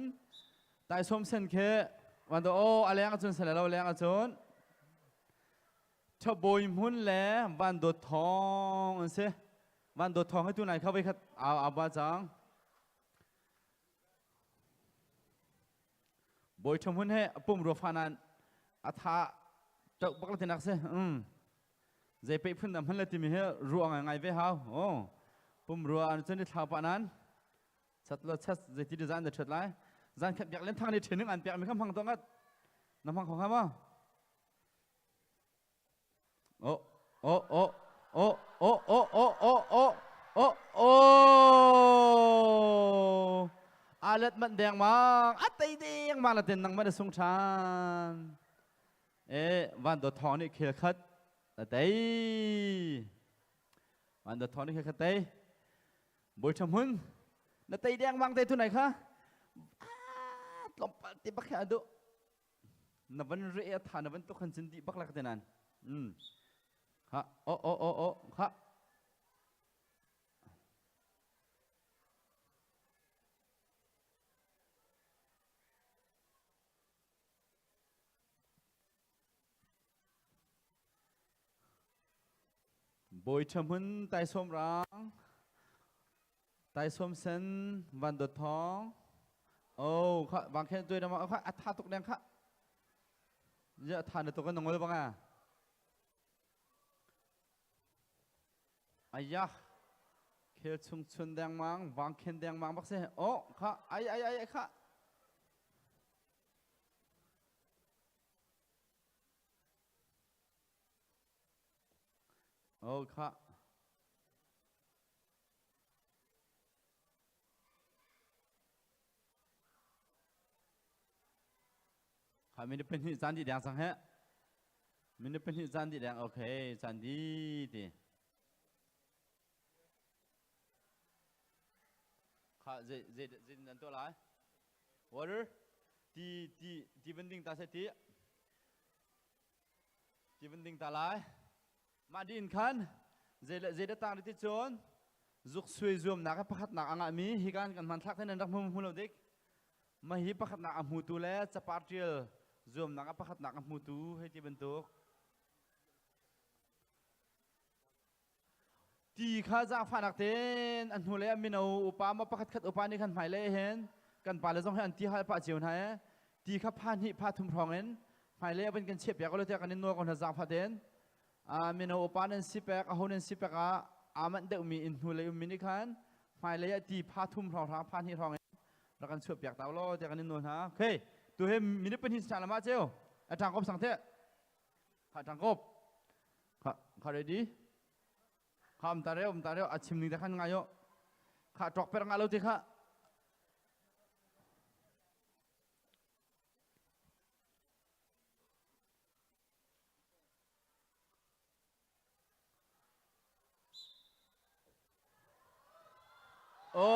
Speaker 10: แต่สมเซนเควันตัวโออะไรอย่างจนเสร็จแล้วอะไรอย่างจนทบอยมุนแล้ววันตัวทองเส วันโดดทองให้ตัวไหนเข้าไปครับเอาบ้าจังบอยชมหุ่นให้ปุ่มรัวฟานันอาทาเจ้าบักละตินักเสใจไปพุ่นดำพันละติมีให้รัวไงเว้ยฮาวโอ้ปุ่มรัวอันเจนี่ท้าปานั้นชัดละชัดใจที่ดีจานเดือดชัดไรจานขับอยากเล่นทางนี้ถึงนึงอันเปียกมีคำพังตรงกันน้ำพังของเขาบ้าโอ้โอ้โอ้โอ้โอ้โอ้โอ้โอ้โอ้โอ้โอ้อาเล็ดมันแดงมากอัดตีแดงมาละเต็นนังมันจะสงชานวันตัวทองนี่เขียขัดแต่เต้วันตัวทองนี่เขียขัดเต้บุญชมหุ่นแต่เต้แดงวางเต้ทุนไหนคะลมปัดตีบักแค่ดูนับวันเรียฐานนับวันตุขันจินดีบักลักเต้นันฮะโอ้โอ้โอ้โอ้ฮะบอยชมหุ่นไต่ส้มรังไต่ส้มเซนวันดดทองโอ้ข้าวางแค่ตัวน้ำมันข้าอัฐาตกแดงข้าเยอะทานตัวกันหนงเลยบ้างอ่ะอายะเขียวชุ่มชุนแดงมังวางแค่แดงมังบักเซ่โอ้ข้าไอ้ข้าโอ้ข้ามีนี่เป็นที่จานดีแดงสังเหะมีนี่เป็นที่จานดีแดงโอเคจานดีดีข้าเจนั่นตัวอะไร water ที่บันดิ้งตาเสตีที่บันดิ้งตาลายมาดินคันเจได้ต่างที่โจนจุกสวยรวมนักพักหนักอ่างมีฮิการกันมันทักให้นันรักมุ่งเราเด็กมาฮิพักหนักมูตูเล่จะปาร์ติลรวมนักพักหนักมูตูให้ที่บรรทุกที่ข้าจะฟันนักเต้นอันหัวเล่มีเอาอุปมาพักขัดอุปนี่ขันหมายเล่เห็นกันป่าเลยต้องให้อันที่ข้าป่าเจียวไทยที่ข้าพานี่พาทุ่มทองเห็นหมายเล่เป็นกันเชียบอยากก็เลยเจอกันในนัวกันจะจางพัดเต้นมีเอาอุปนันสิบแปกเอานันสิบแปกมันเด็กมีอินหัวเล่มินิคันหมายเล่ที่พาทุ่มทองทางพานี่ทองเห็นแล้วกันเชียบอยากเต่าล้อเจอกันในนัวนะโอเคตัวเฮมินิเป็นหินสารมาเจ้าอาจารย์กบสังเทศข้าอาจารย์กบข้าเรดี้ข้ามตาเร็วอาชิมนี่แต่ขันง่ายอยู่ข้าจอกไปรังอาลูติข้าโอ้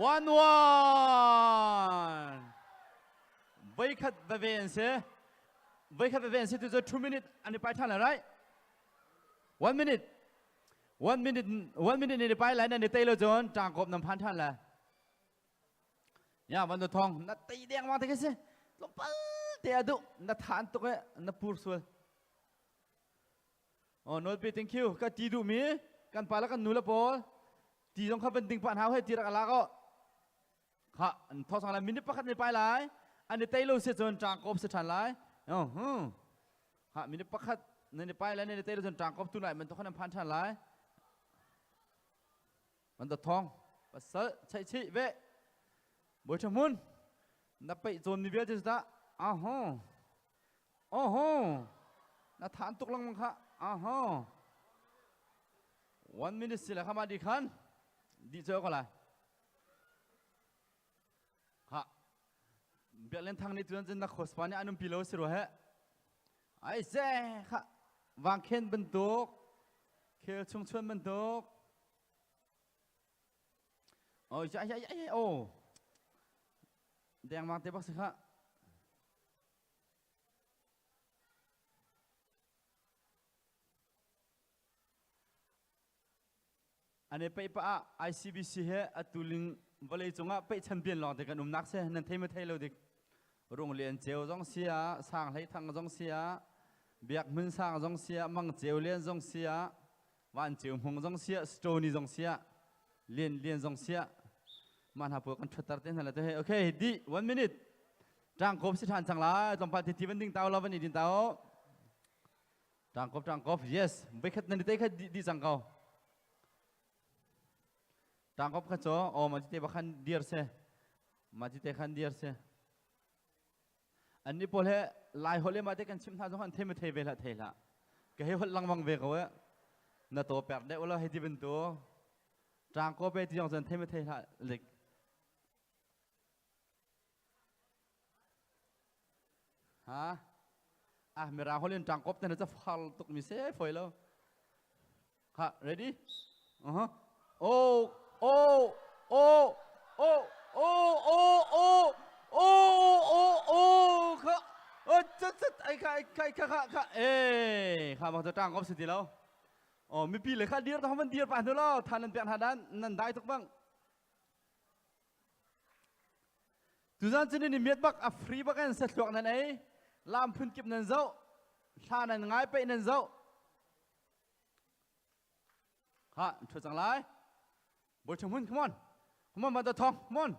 Speaker 10: วันไว้ขัดเบนเซ่ไว้ขัดเบนเซ่ตัวจะ2 minutesอันนี้ไปทันอะไร 1 minute นี่ไปแล้วนี่เตะเลยจนจางกบนำพันทันแล้วย่าวันตัวทองนัดตีแดงมาตีกันสิลงไปเตะดุนัดฐานตัวเนี้ยนัดปูสวยโอ้โน้ตปี thank you ก็ตีดูมีกันไปแล้วกันหนูละโปตีต้องเข้าเป็นติงผ่านหาให้ตีรักอะไรก็ค่ะทอสังอะไรมินิปักนี่ไปหลายอันนี้เตะลูกเสียจนจางกบเสียทันหลายค่ะมินิปักนี่ไปแล้วนี่เตะลูกจนจางกบตัวไหนมันต้องเข้าในพันทันหลายมันตัวทองปัสสาวะใช้ชีเวะบอยชมุนนับไปโจมนิเวศจุดละอ้าวนัดฐานตกลงมั้งค่ะ1 minute สิแล้วข้ามาดีขันดีเจอกันเลยค่ะเบียร์เล่นทางนี้ตัวนั้นจะนักโคสปานี่อันนั้นพิโลสิรู้เหรอไอ้เจ้ค่ะวางเข็นบรรทุกเขียวชุมชนบรรทุกโอ้ยโอ้แดงวางเตะบักสิค่ะอันนี้ไปปะ ICBC เหรอตุลิงวันเลยจงอ่ะไปชั้นเปลี่ยนหลอดแต่กันนักเสียนั่นเทไม่เทเราดิโรงเรียนเจียวจงเสียสร้างให้ทางจงเสีย biak mun sang zong sia mang cheu lian zong sia wan cheu hong zong sia stony zong sia lian zong sia man ha pu kan thutar ten hala te okay di 1 minute trang kop si than chang la tong pa ti ban ding tao la ban ni din tao trang kop yes bai khat nan te khat di chang kau trang kop kha cho o ma ti ba khan dier se ma ti te khan dier seอันนี้พอเล่ลายหัวเล่มาได้กันชิมท่าสองคนเทมเทเวละเทละก็ให้หัวลังวังเวกเอาไว้น่าตัวแปลกได้ว่าเราให้ที่เป็นตัวจางก็ไปที่ยังจนเทมเทละเล็กฮะมีรางหัวเล่นจางกบแต่น่าจะฟัลตุกมีเซ่ฝอยแล้วค่ะ ready โอ้โอ้โอ้โอ้โอ้โอ้โอ้ โอ้โอ้โอ้ค่ะจัดไอ้ค่ะข้ามาจะจ้างก็สิทีแล้วอ๋อมีปีเลยค่ะเดียร์ทำมันเดียร์ป่านเท่าแล้วทานนั่นเปลี่ยนทานนั้นนั่นได้ทุกบ้างทุกท่านจะนี่มีบักอัฟรีบักกันเสร็จหลวงนั่นเองลามพื้นเก็บนั่นเจ้าทานนั่นง่ายไปนั่นเจ้าค่ะช่วยจังไรบทชมุน come on มาตะทอง come on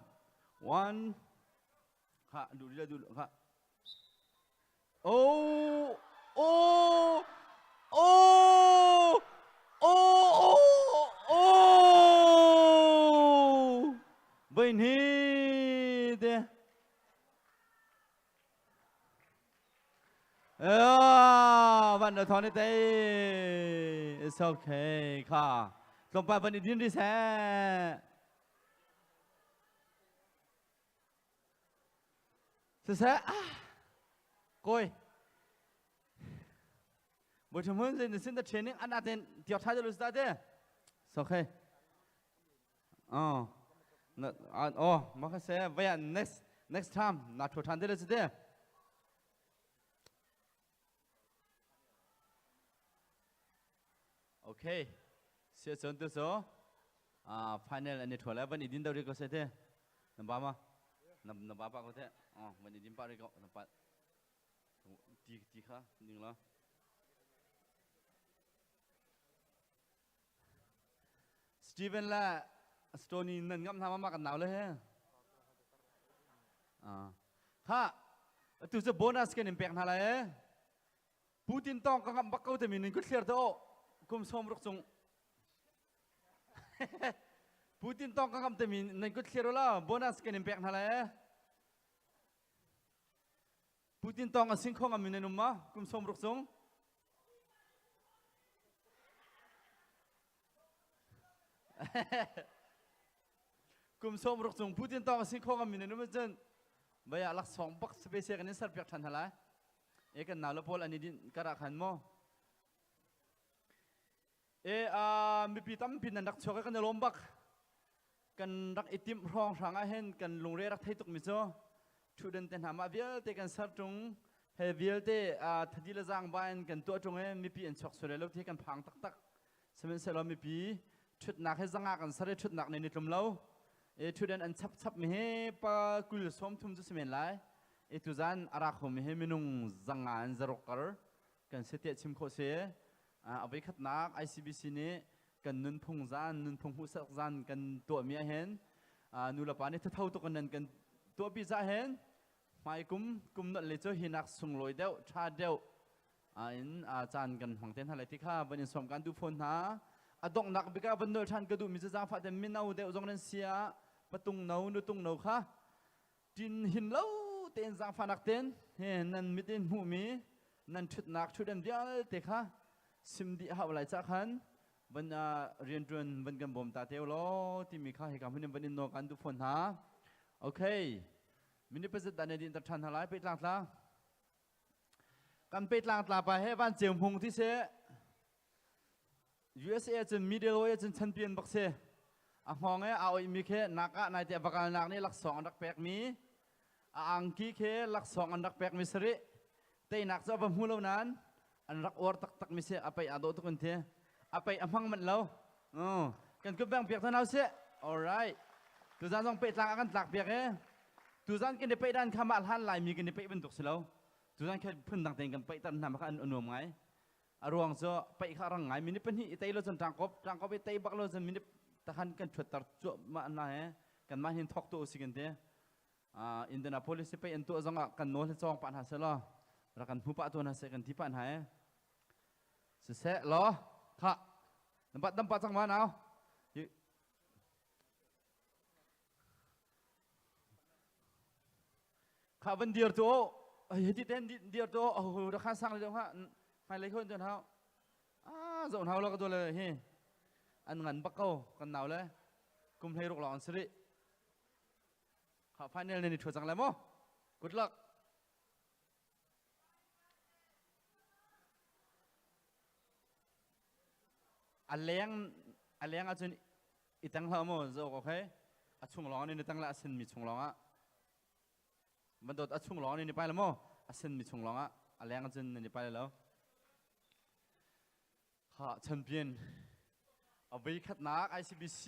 Speaker 10: 1ค่ะดูดูค่ะโอ้โอ้โอ้โอ้โอ้เบนฮีเดวันเดอร์ทอนนี่เต้ it's okay ค่ะลงไปวันนี้ดินดิแซ่เสียก้อยบทชมในสิ่งที่เทรนนิ่งอันนั้นเดียวท้ายจะรู้สึกได้โอเคมาแค่เวียน next time นัดทุกท่านได้เลยสิเด้โอเคเสียส่วนตัวso final อันนี้ถั่วแล้ววันนี้ดินดาวดีก็เสร็จเด้น้ำบ้ามาน้ำบ้าปากก็เด้วันนี้ดินปากเลยก็น้ำปากตีค่ะหนึ่งละสตีเวนและสโตนี่นั่นก็ทำมากันหนาวเลยฮะค่ะตัวจะโบนัสกันอิมแพคอะไรปูตินต้องกังบักเขาแต่มีหนึ่งก็เคลียร์ตัวกุมสมรุกทรงปูตินต้องกังแต่มีหนึ่งก็เคลียร์แล้วโบนัสกันอิมแพคอะไรปูตินต้องสิ่งของมีในนุ่มมากุมสมรุกทรงกุมสมรุกทรงปูตินต้องสิ่งของมีในนุ่มจนบายหลักสองปักสเปเชียลกันนี่สัตว์เปียกทันทลายเอกันนาลพอลอันนี้ดินกระดาขันโมมีปีตั้มปีนันดักชกกันในลมบักกันรักอิติมรองสังอาเห็นกันลงเรือรักไทยตุกมิโซชูดันเต็นหามาเวียลเตกันสัตว์จงเฮเวียลเตทัดีละจางบานกันตัวจงมีปีอันชกสุดแล้วที่กันพังตักสมัยเสร็จแล้วมีปีชุดหนักให้จางกันสัตว์ชุดหนักในนิทรมเล่าชุดนั้นอันชับมีให้ปะกุลสมทุ่มจุสเมนไลตุจานอารักมีให้มินุงจางอันจรกรกันเสถียรชิมโคเซ่เอาไปขัดนัก ICBC นี้กันนุนพงจานนุนพงผู้สักจานกันตัวเมียเห็นนูละปานี่ถ้าเท่าตัวกันนั้นกันตัวปีจ่าเห็นไม่กุมนั่นเลยเจ้าหินักส่งลอยเดียวชาเดียวอาจารย์กันหังเต้นอะไรที่ข้าวันนี้สมการดูฝนหาดอกนักบิกาวันเดินชันกระดูมิจะจางฟ้าแต่ไม่เน่าเดียวจงนั้นเสียประตุงเน่านุตุงเน่าค่ะจินหินเล่าเต้นจางฟ้านักเต้นเห็นนั่นมิเต้นหูมีนั่นชุดนักชุดเดียวเตะค่ะซิมดีหาวไหลจากขันบรรดาเรียนจนบรรกันบ่มตาเทียวล้อที่มีข้าให้กับพี่บรรดินโนกันดูฝนหาโอเคมินิเปสดานในดินตะชันหลายไปหลังตากันไปหลังตาไปให้บ้านเจียมพงที่เส USA จนมิดเดิลเวจนแชมเปี้ยนบักเซ่มองเอาอีมีแค่นักในแต่บักนักนี่หลักสองอันดับแปกมีอังกีแค่หลักสองอันดับแปกมีสริแต่นักจะบำหูเหล่านั้นอันรักอวดตักมิเซ่ไปอาโดทุกคนเทไปมังมันเรากันก็แบ่งเปียกท่านเอาเสีย alright ตัวจานต้องไปหลังกันหลักเปียกตุจานกินได้ไปด้านขมาลหันลายมีกินได้ไปเป็นตุกเสียแล้ว ทุกท่านแค่พึ่งต่างเต็งกันไปตั้งนานมากันอนวมไงอารวงจะไปข้ารังไงมินิเป็นที่ไตโลจนจางกบไปไตบักโลจนมินิตะขันกันชุดตัดจุมาอันไหนกันมาเห็นทอกตัวสิกันเดียอินเดียนาโพลิสไปอินตัวจังกันโน้ตจองปัญหาเสร็จแล้วแล้วกันผู้ปะตัวนั้นเสร็จกันที่ปัญหาเสร็จแล้วค่ะน้ำปัดจังมาเอาข้าวันเดียวตัวเฮ้ยที่เต้นเดียวตัวโอ้โหราคาสั่งเลยจังฮะไฟเลยขึ้นจนเท้าจนเท้าเราก็ตัวเลยเฮ้อันเงินปักเก้ากันหนาวเลยกุมให้ลูกหลานสิริข้าไฟเนลนี่ช่วยจังเลยมั้ง good luck อันเลี้ยงอาจจะอีตั้งเรามั้งจะโอเคอาช่วงร้อนนี่ตั้งละสินมีช่วงร้อนมันโดดอาช่วงร้อนนี่ไปแล้วมั้งอาสินมีช่วงร้อนอันเลี้ยงอาจจะนี่ไปแล้วข้าแชมเปี้ยนเอาไปขัดนัก ICBC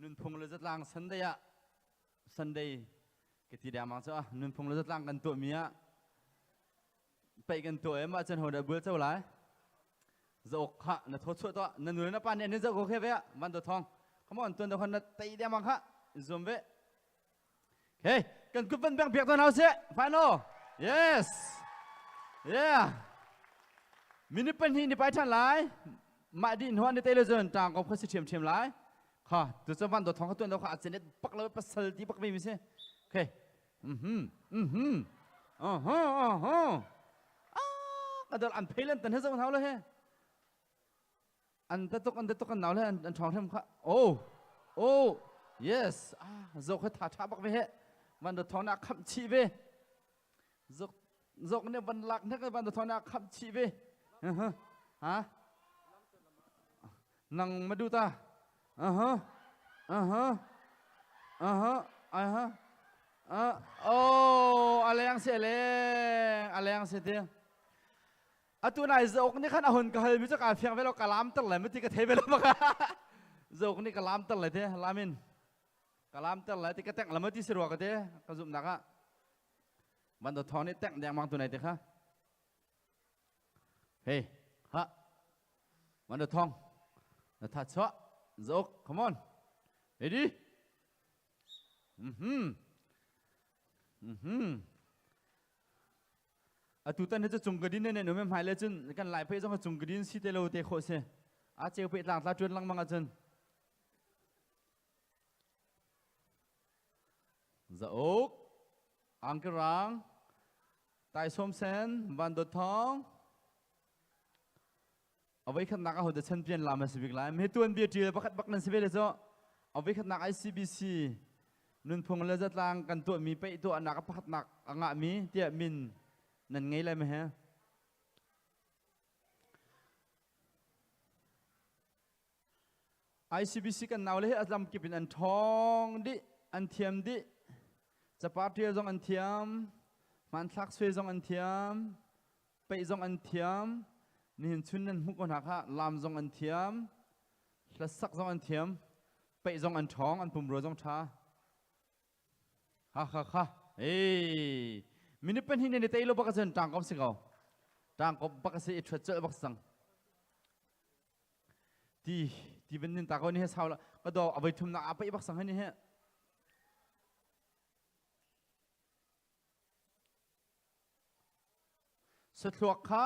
Speaker 10: นุ่นพงเลยจะล้างซันเดย์ก็ที่เดียมั้งจ้ะนุ่นพงเลยจะล้างกันตัวเมียไปกันตัวมาจนหัวเดือดเบื่อเจ้าไรจะอกข้าน่ะทดช่วยตัวนั่นหนูน่ะป้าเนี่ยนี่จะโอเคไหมอ่ะมันตัวทองขมอนตัวเดียวคนน่ะตีเดียมั้งค่ะซอมเบ้เฮ้ยกันกุบเป็นแบงเปียกตัวเอาเสีย final yes yeah มินิเป็นที่นี่ไปทันหลายมาดินหัวในเตลเจนต่างกับคนเชียมหลายค่ะตัวเจ้าวันตัวทองเขาตัวเดียวเขาอาจจะเนี่ยปักเลยปัสสาวะที่ปักไม่มีเสียโอเคกระโดดอันเพลินตันให้เจ้าเท้าเลยเฮ้อันตะตุกันหนาวเลยอันทองเท่าค่ะโอ้ yes จกให้ถ่าปักไปเฮ้วันตัวทองนักขับชีเว้จกเนี่ยวันหลักเนี่ยก็วันตัวทองนักขับชีเว้ฮะนั่งมาดูตาโอ้อะไรยังเสียเลยอะไรยังเสียเดียตัวไหนจกนี่ขันเอาหุ่นก็เฮ้ยมิจฉาเพียงเวลากะลามตั้งเลยไม่ตีกระเทยไปแล้วมั้งจกนี่กะลามตั้งเลยเดียลามินกะลามตั้งเลยตีกระแตงแล้วไม่ตีสิรัวกันเดียกระจุ่มหนักอ่ะวันตัวทองนี่แตงแดงมังตัวไหนเดียค่ะเฮ้ยฮะวันตัวทองแล้วถ้าชัวจก come on ready ตุตันนี่จะจุงกระดิ่งเนี่ยหนูไม่หมายเลยจนกันหลายเพจต้องจุงกระดิ่งสิเตโลเตโคเสอาเจ้าเพจหลังตาจวนหลังมังอาจารย์จะอกอังกฤษไต่ส้มเซนวันดทองเอาไว้ขัดนักเอาแต่แชมเปี้ยนลามาสิบิกไลไม่ตัวNBAเลยปักบักนั่นสิเวเลยจ้ะเอาไว้ขัดนัก ICBC นุ่นพงเลยจะต่างกันตัวมีไปตัวนักปักนักอ่างมีเตี้ยมินนั่นไงเลยไหมฮะ ICBC กันนาวเลยอัลลัมกิเป็นอันทองดิอันเทียมดิจะปาร์ตี้จงอันเทียมมันทักสวยจงอันเทียมไปจงอันเทียมนี่เห็นชุนนั้นมุกคนหักฮะลามจงอันเทียมและสักจงอันเทียมไปจงอันทองอันปุ่มรัวจงช้าฮ่าเอ้มินิเป็นหินในเตยโลบักเซนต่างกับสิเขาต่างกับบักเซอิทเจอบักสังที่เป็นนินตาคนนี้ให้เช่าละก็ดอกเอาไปทุ่มหนักไปบักสังให้นี่ฮะสุดหลวกค่ะ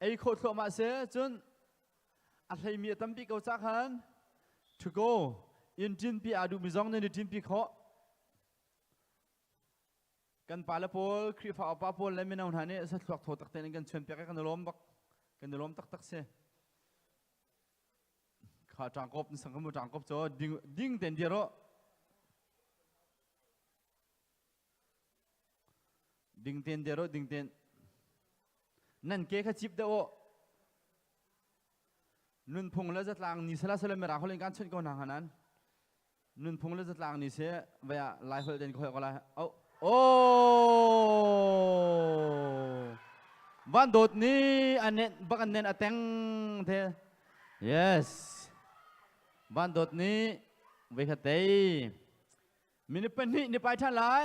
Speaker 10: ไอ้โคตรหลวกมาเสียจนอะไรมีตั้มปีเก่าจักหัน to go อินจินปีอาดูมิซองในจินปีเขากันปาลโพลครีฟ้าปาโพลเลยไม่น่าหนาเนี่ยสัตว์หลอกโถตักเตนกันชวนเปียกกันล้มบักกันล้มตักเสียข้าจางกบสังคมจางกบโจดิ้งเต็นเดียร์ดิ้งเต็นเดียร์ดิ้งเต็นนั่นเก๋ขจิบเดโอนุ่นพงแล้วจะลางนิสลาสเลมราเขาเล่นการชนกันหางนั้นนุ่นพงแล้วจะลางนิเสเวียไลฟ์เดนคอยก็ไลโอ้วันโดดนี้อันเน้นบักอันเน้นอัตแตงเท yes วันโดดนี้เวกเตยมินิเป็นนี่ไปท่านหลาย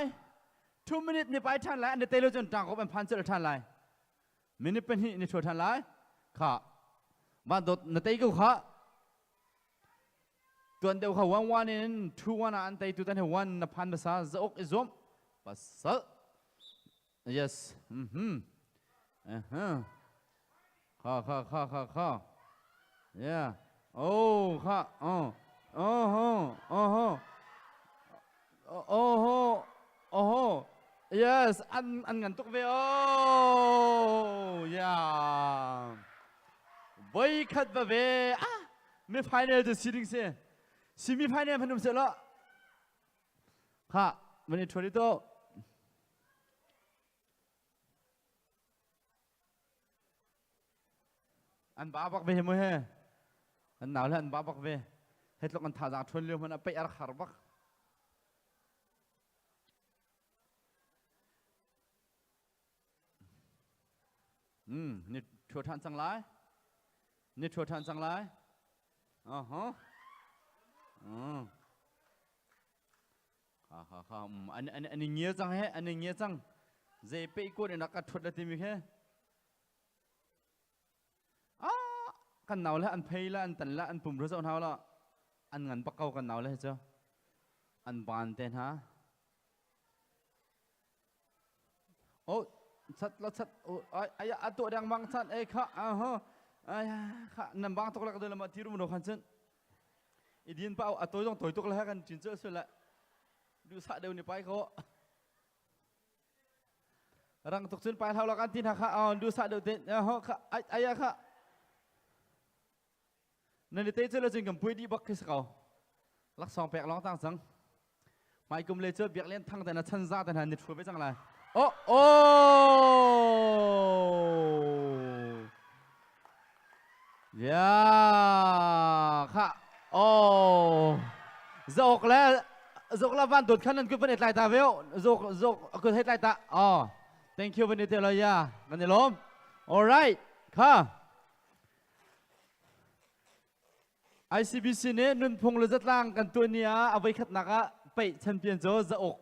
Speaker 10: 2 minutes ni pai than lai an te lo jon tang ko ban phan chal than lai minute pen hi ni thua than lai kha ba dot na te ko kha tuan deu kha 1 in 2 1 an te tu tan he 1 na phan ba sa zok izom pasal yes kha yeah oh kha yes ăn ngắn tục về yeah với khát và về mấy final từ seeding xe semi final phần năm sẽ lo ha mình thôi đi to ăn ba bạc về mới he ăn nào là ăn ba bạc về hết lúc ăn thả ra thuần liều mình ăn bay ăn khар bạcนี่ชัวร์ทันจังไรนี่ชัวร์ทันจังไรอันนี้เงี้ยจังเฮอันนี้เงี้ยจังเจไปกูเนี่ยนักกัดทุดละทีมีแค่กันหนาวแล้วอันเพลละอันตันละอันปุ่มรู้สึกหนาวละอันเงินปักเก่ากันหนาวแล้วเจ้าอันบานเต้นฮะโอ้ชัดแล้วชัดโอ้ไอ้ตัวดังบางชัดไอ้ข้าข้านำบางตกแล้วก็เดินมาที่รูมโนขันชันอีดินเปล่าตัวต้องถอยตกแล้วกันจินเจอสุดละดูสะเดียวนี่ไปเขารังตกชันไปเท่าละกันที่นักข้าดูสะเดียวเต้นข้าไอ้ข้านั่นเต้นเจอแล้วจึงกับปุยดีบักขึ้นเขาลักสองแปลกร้องตั้งสังไม่กุมเลยเจอเบียกเล่นทั้งแต่ละชันซาแต่ละนิดช่วยไปจังไรโอ้ยาค่ะโอ้จกแล้ววันดุดขันนั้นคือเป็นเหตุไรตาเวลจกคือเหตุไรตาthank you เป็นเหตุอะไรยากันเดี๋ยวล้ม alright ค่ะ ICBC เนี่ยนุ่นพงษ์เลยจัดล่างกันตัวเนี้ยเอาไว้ขัดนักไปแชมเปี้ยนโจ้จะอก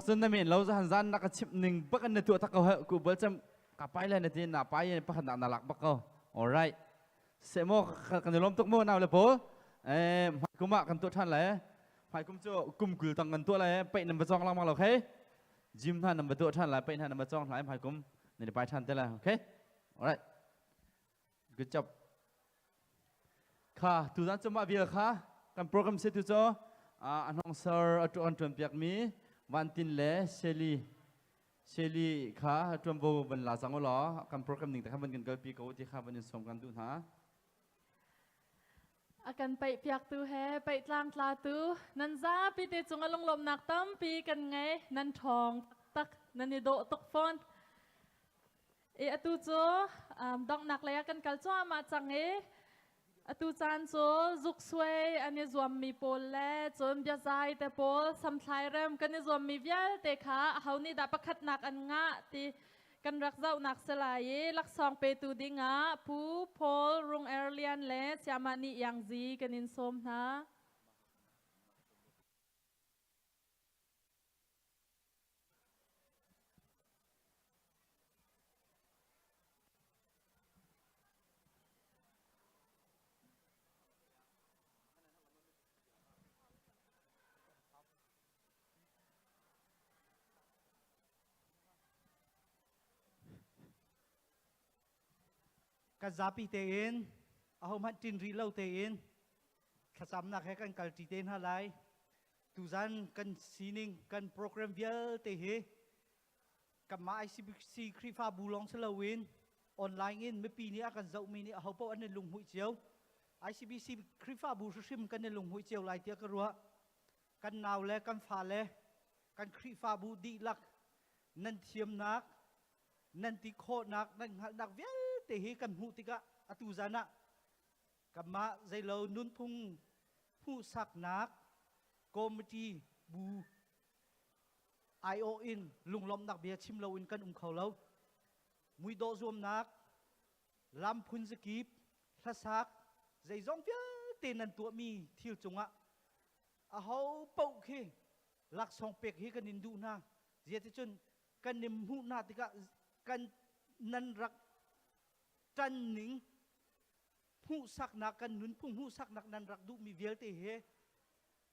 Speaker 10: จนนั่นเองเราจะหันซันนักชิปหนึ่งปักกันในตัวทักเขากูเบิร์จำกับไปเลยในที่น่าไปยังปักหนักหลักปักเขา alright เสมอกันจะล้มตกโม่นเอาเลยปุ๊กุมะกันตัวท่านเลยไปกุมโจ้กุมกุลตังกันตัวเลยไปนำมาจ้องล่างมาโอเคจิมท่านนำมาตัวท่านเลยไปท่านนำมาจ้องหลายไปกุมในไปท่านเท่าไรโอเค alright good job ค่ะทุกท่านจะมาเบียร์ค่ะกันโปรแกรมเสร็จทุกท่านอันห้องเซอร์อันตรวจเปียกมีวันตินเล่เชลีค่ะจวมโบบรรลาสังวลอกันโปรแกรมหนึ่งแต่ข้ามันกันเกิดปีเก่าที่ข้ามันยังสมกันดูนะ
Speaker 1: อาการไปเปียกตูแฮไปตลางตลาตูนันจ้าปีเตจงอลงลมหนักตั้มปีกันไงนันทองตักนันนิโดตกฟอนตูโจดอกหนักเลยกันกัลจ้ามาจังตูจานโจจุกสวยอันนี้รวมมีโปลเล่จนเบียใจแต่โปลสัมไทยเริ่มกันนี้รวมมีเวียแต่ขาเขานี่ได้ประคัดหนักอันงะที่กันรักเจ้าหนักสลายลักซองเปตูดิงะผู้โพลรุงเอเลียนเล่เสียมานี่ยังจีกันนินสมนะ
Speaker 11: กันจับปีเตอินเอามันจินรีเล่าเตอินขจำนักให้กันกัลจีเตนฮาไลตุจันกันซีนิงกันโปรแกรมเยอะเตะกับมา ICBC ครีฟ้าบูลองสลาวินออนไลน์อินเมื่อปีนี้กันเจ้ามีนี่เขาเป้าอันในลุงหุ่ยเจียว ICBC ครีฟ้าบูชิมกันในลุงหุ่ยเจียวลายเตียกรัวกันนาวและกันฟ้าและกันครีฟ้าบูดีลักนั่นเทียมนักนั่นติโคนักนั่นนักเวียเตะกันหูติกะอตุจานะกับมาใจเรานุนพุงผู้สักนักกรมจีบูIOอินลุงลมนักเบียชิมเราอินกันเขาเรามุยโดรวมนักลำพุนสกีบทะสักใจจงเพียเตนันตัวมีทิวจงะเขาเป่าขี้ลักสองเป็กให้กันนินดูนะ เจียที่จนกันนิมหูนาติกะกันนันรักจันหนิงหูสักนักกันนุนพุ่งหูสักนักนันรักดูมีเวลเตเฮ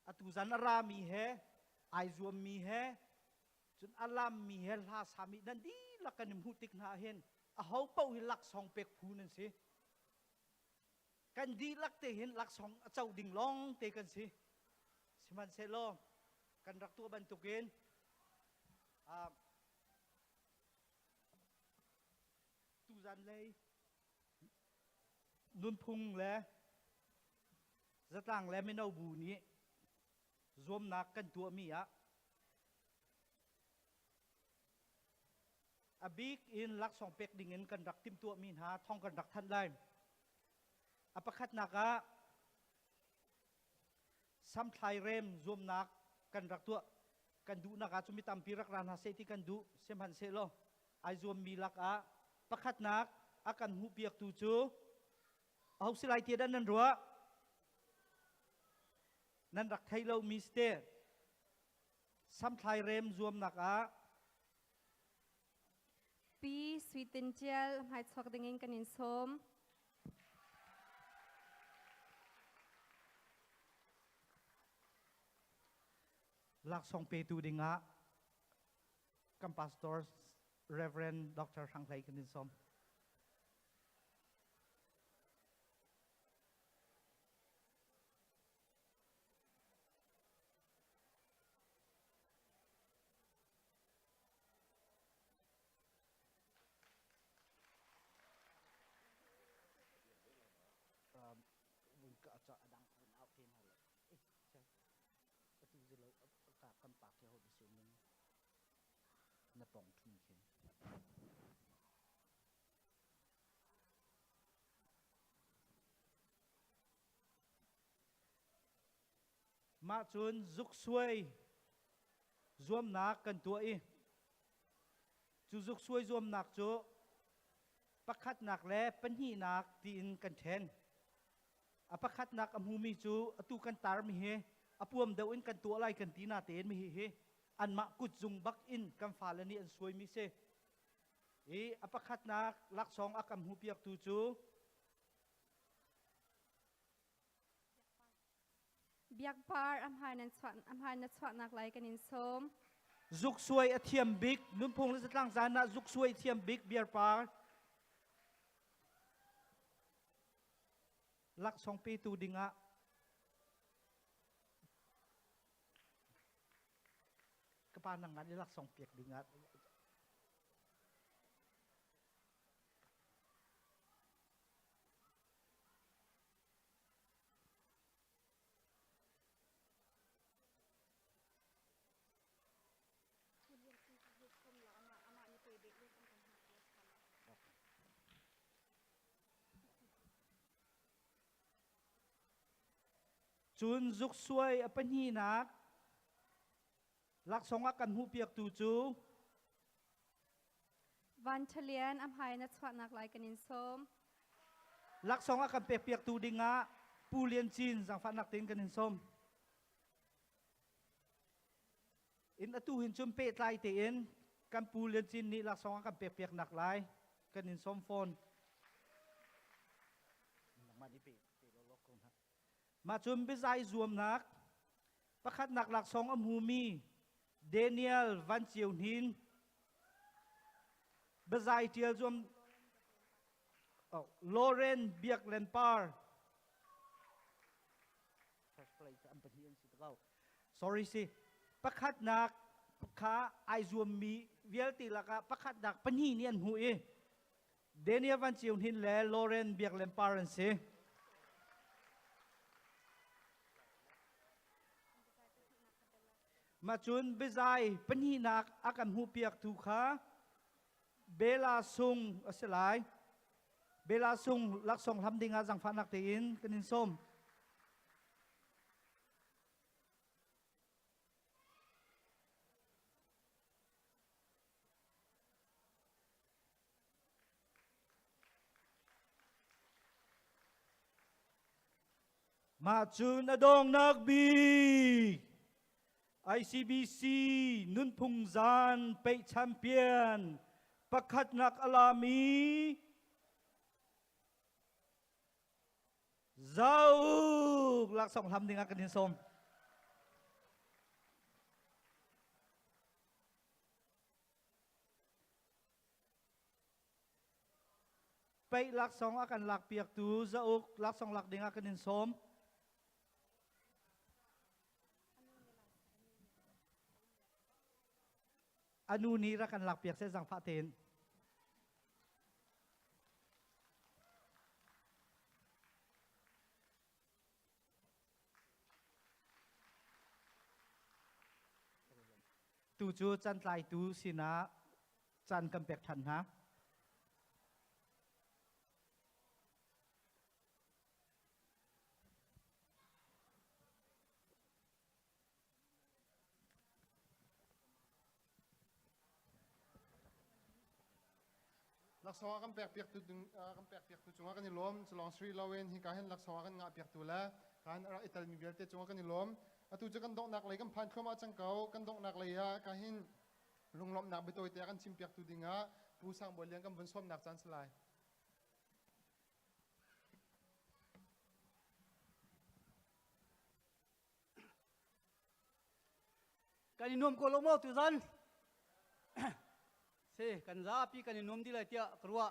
Speaker 11: อตุจันอารามีเฮไอซวมมีเฮจนอัลลามมีเฮลาสามีนันดีลักกันนิมหูติกนาเฮนอาเขาเป้าหิลักสองเป็กพูนั่นสิกันดีลักเตเห็นลักสองเจ้าดิ่งร้องเตกันสิสิมันเซโลกันรักตัวบรรทุกเกณฑ์ตูจันเลยนุนพุงแล้วจะตั้งแล้วไม่เอาบูนี้รวมนักกันตัวมีอะอบิกอินลักสองเป็กดิ่งเงินกันรักติมตัวมีหาท่องกันรักท่านได้อปคัดนักะซ้ำไทยเรมรวมนักกันรักตัวกันดูนักจุมิตามปีรักรานหาเซติกันดูเสมันเซโลไอรวมมีลักประคัดนักอากันหูเปียกตูจูเอาสิไลเทียดันนันรัวนันรักไทยเรามีสเตอร์ซ้ำไทยเรมรวมนัก
Speaker 6: ปีสวีเดนเจลหายสวักดิ่งเงินกันนินสม
Speaker 11: ลักสองเปตูดิงะกัมพาสตอร์เรเวรนด็อกเตอร์ทางไทยกันนินสมวุ้นก็จะดังวุ้นเอาเทนอะไรใช่ประตูจะเลยกากันปากที่เขาไปซื้อนึงนับปองทุ่งเข็นมาจนจุกสวยรวมนักกันตัวจูจุกสวยรวมนักจูประคัดนักและปัญหีนักตีนกันแทนอประคัดนักอมูมีจูอตูกันตารมีเฮอพวมเดวินกันตัวอะไรกันตีนาเตนมีเฮอันมากุดจุงบักอินกันฟ้าเลนี่อันสวยมิเซอประคัดนักลักสองอากำหูเปียกตูจู
Speaker 6: เบียกปาร์อัมหายนันสวันักไหลกันนินสม
Speaker 11: จุกสวยอเทียมบิ๊กนุ่นพงและสตางจานะจุกสวยเทียมบิ๊กเบียร์ปาร์ลักสองปีตูดิงะกระปานังงานลักสองเปียกดิงะจุนจุกสวยอปัญญีนักลักสองอากันหูเปียกตูจู
Speaker 6: วันเฉลียนอัมหายนัดสวันักไหลกันนินสม
Speaker 11: ลักสองอากันเปียกตูดิงะปูเลียนจีนสังฟันนักเต็นกันนินสมอินอตูหินจุมเปตไลเตอินกันปูเลียนจีนนี่ลักสองอากันเปียกนักไหลกันนินสมโฟนมาจุมไปใจรวมนักประคัดนักหลักสองอมูมีเดนิเอลวันเจียวหินเบใจเทียรวมโลเรนเบียกเลนปาร์ sorry สิประคัดนักขาไอรวมมีเวลติละกะประคัดนักปนีเนียนหูเดนิเอลวันเจียวหินและโลเรนเบียกเลนปาร์สิมาจุนเบใจปนีนักอากันหูเปียกถูกขาเบลาซุงอสลายเบลาซุงลักสองทำดิงาจังฟันนักเตียนกันนินส้มมาจุนอดงนักบี ICBC นุนพุงจานเปแชมเปี้ยนประคัดนักอลามีเจ้าหลักสองทำดึงกันดินสมไปหลักสองอากันหลักเปียกตูเจ้าหลักสองหลักดึงกันดินสมอนุนี้รักกันหลักเปียกเส้นสังพะเทนตูจูจันไลตูสินะจันกำเปกทันฮะ
Speaker 2: ลักษณะกันแปลกเปียกตุดึงกันแปลกเปียกตุจงกันนี่ล้มฉลองสตรีลาเวนที่การเห็นลักษณะกันงาเปียกตุละการอิตาลีมีเวลเตจงกันนี่ล้มตุจะกันดอกนักเลยกันพันเข้ามาจังเก่ากันดอกนักเลยอะการเห็นลุงล้มนักไปตัวเตะกันชิมเปียกตุดิงะผู้สร้างบทเรียนกันบนส้มนักจันสลาย
Speaker 12: กันนุ่มโกลโมตุซันเสกันซาปีกันนุ่มดีเลยเตียกรัว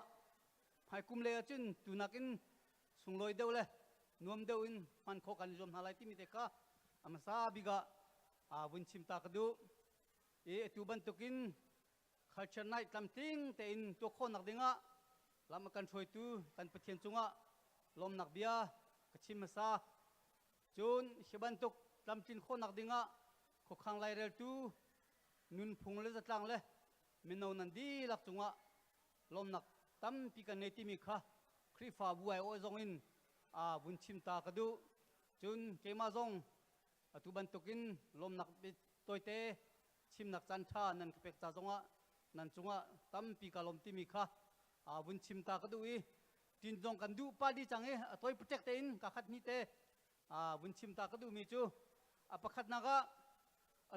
Speaker 12: ให้คุมเลยจุนตุนักินสุงลอยเดียวเลยนุ่มเดียวอินมันโคกันจอมหาไลที่มีเด็กก็อามาซาบิกะวุ้นชิมตากดูตุบันตุกินขัดชนายลำทิ้งแต่อินตัวคนนักดิ่งะลำกันช่วยตูกันปะเทียนจุงะลมนักเบียกชิมมาซาจุนชิบันตุกลำทิ้งคนนักดิ่งะขกขังไลเรลตูนุนพุงเลยจัดลังเลยมินเอานันดีหลักจุงะลมนักตั้มปีกันในที่มีค่ะครีฟ้าบัวโอซงอินบุญชิมตากระดูจุนเกมาซงตุบันตุกินลมนักตัวเตชิมนักจันทานันเป็กตาจงะนันจุงะตั้มปีกลมที่มีค่ะบุญชิมตากระดูอีจินจงกันดูปาดีจังตัวโปรเจกต์อินกัขัดนี้เตบุญชิมตากระดูมีจูประคัดนัก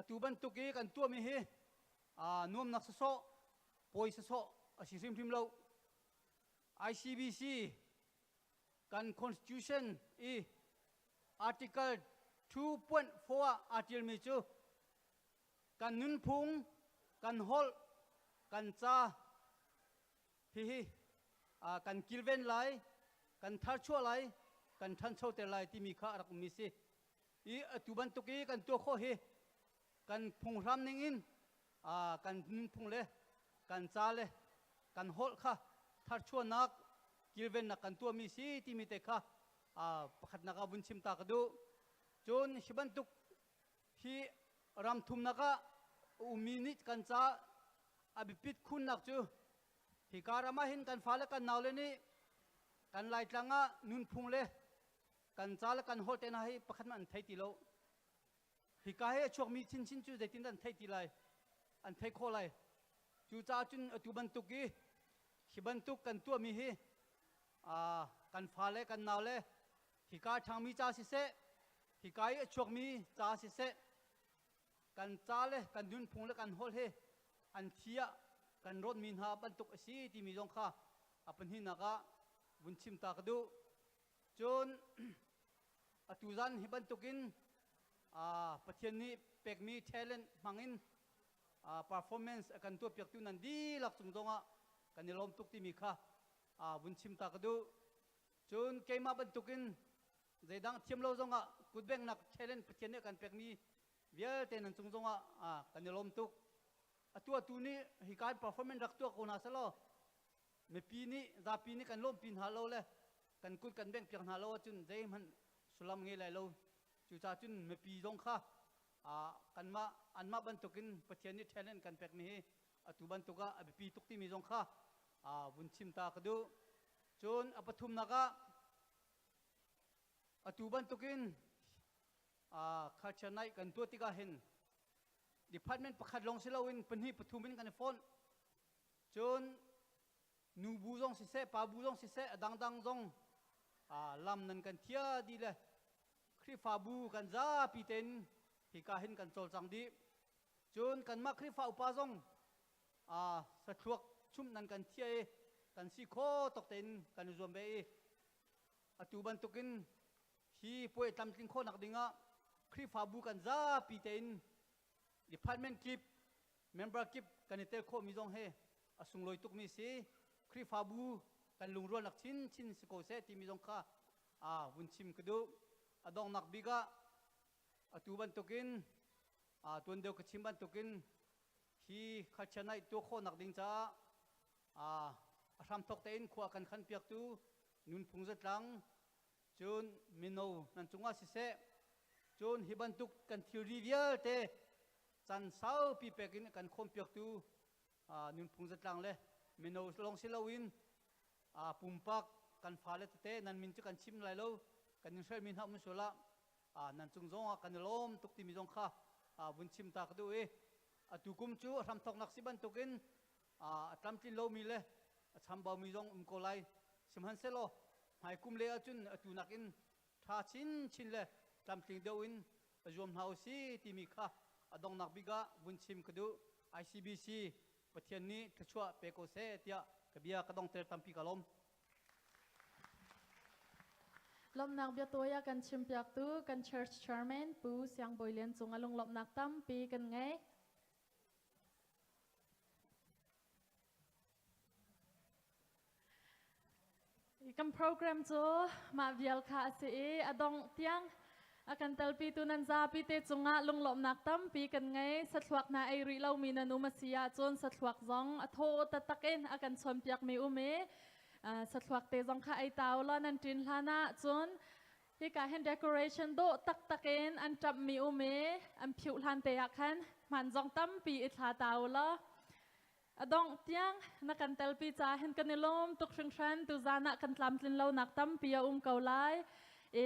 Speaker 12: ตุบันตุกีกันตัวมีเฮนุ่มนักสโซปอยสโซสิริมพิมเลา ICBC กัน Constitution Article 2.4 Article มีจูกันนุนพุงกันฮอลกันจ้าฮิกันกิลเวนไลกันทัชชัวไลกันทันโชเตไลที่มีข้ารักมีสิตุบันตุกีกันตัวโคเฮกันพุงรำนิ่งอินกันพุงเลกันจ้าเลกันฮอลค่ะทัชชัวนักกิลเวนนักกันตัวมีสิที่มีเตค่ะประคัดนักบุญชิมตากดูจนชิบันตุกฮีรำทุมนักมีนิดกันจ้าบิปิดคุณนักจูฮิการามาหินกันฟ้าและกันนาวเลนี่กันไล่จังนุนพุงเลกันจ้าและกันฮอลเตนะให้ประคัดมันไทยตีโลฮิกาให้ช่วงมีชินจูเด็ดตินดันไทยตีไลอันไทยโคไลจูจ้าจุนตุบันตุกีฮิบันตุกกันตัวมีฮีกันฟ้าและกันนาวเลฮิกาทางมีจ้าสิเซฮิกาให้ช่วงมีจ้าสิเซกันจ้าเลกันนุนพุงและกันฮอลเฮอันเทียกันรถมินหาบันตุกสีที่มีจงค่าเป็นหินักบุญชิมตากดูจนตุจันฮิบันตุกินประเทศนี้เป็กมีเทเลนมังอินperformance กันตัวเปียกตัวนั้นดีหลักสมจงกันในลมตุกที่มีค่าบุญชิมตากดูจนเกมาบันตุกินใจดังเทียมเราจงกุดเบงนักเทเลนประเทศนี้กันเป็กมีเวียเตนันจงกันในลมตุกตัวนี้ฮิการ performance รักตัวคนอาสโลไม่ปีนี้จะปีนี้กันล้มปีนหาโลเลยกันกุดกันแบ่งเพียงหาโลจุนใจมันสุลามเงยเลยโลจู่จ้าจุนไม่ปีจงค่ะกันมาอันมาบรรทุกินประเทศนี้เทเลนกันแปลกนี้ตุบรรทุกไม่ปีตุกที่มีจงค่ะบุญชิมตากดูจนปฐุมนักตุบรรทุกินข้าชนายกันตัวที่กาเห็นDepartment ประคัดลงสิลาวินเป็นที่ปฐุมินกันฟอนจนนูบูจงสิเสปาบูจงสิเสดังจงลำนั้นกันเทียดีเลยครีฟาบูกันจ้าปีเต็น hi ka hin kan chol chang di chun kan ma khri fa upa zong sa thuak chum nan kan thiai kan si kho tok ten kan zom be atu ban tukin hi poi tam tin kho nak dinga khri fa bu kan za pi ten department kip member kip kan tel kho mi zong he asung loi tuk mi si khri fa bu kan lung ro nak chin si ko se ti mi zong kha vun chim kadu adong nak biga atu ban tukin tuan deu ka chim ban tukin hi khachanai to kho nak ding cha ram thok te in khwa kan khan piak tu nun phung zat lang chun mino nan chunga si se chun hi ban tuk kan theory vial te chan sau pi pekin kan khom piak tu nun phung zat lang le mino long silawin pumpak kan phale te nan min chu kan chim lai lo kan nin shel min ha mun sola nan chung zonga kan lom tuk ti mi zong kha bun chim ta ka du atu kum chu ram thok nak si ban tukin atlam tin lo mi le cham ba mi zong ko lai sim han se lo hai kum le achun atu nakin tha chin le tlam tin deu in azom hau si ti mi kha adong nak biga bun chim ka du ICBC pathian ni thachwa pe ko se tia kabia kadong ter tampi kalom
Speaker 1: lom nak bia toya kan chim piak tu kan church chairman pu siang boilen chung alung lom nak tam pi kan ngai kan program chu ma vial kha se adong tiang akan telpi tu nan za pi te chunga lung lom nak tam pi kan ngai sathuak na ai ri lo mi na nu ma sia chon sathuak zong atho ta takin akan chom piak mi ume sathuak te zong kha ai taw lo nan tin hlana chon hi ka hen decoration do tak takin an chap mi ume an phiu hlan te akhan man zong tam pi i thla taw lo adong tiang na kan telpi cha hen kan lom tuk shing shan tu zana kan tlam tlin lo nak tam pi a kau lai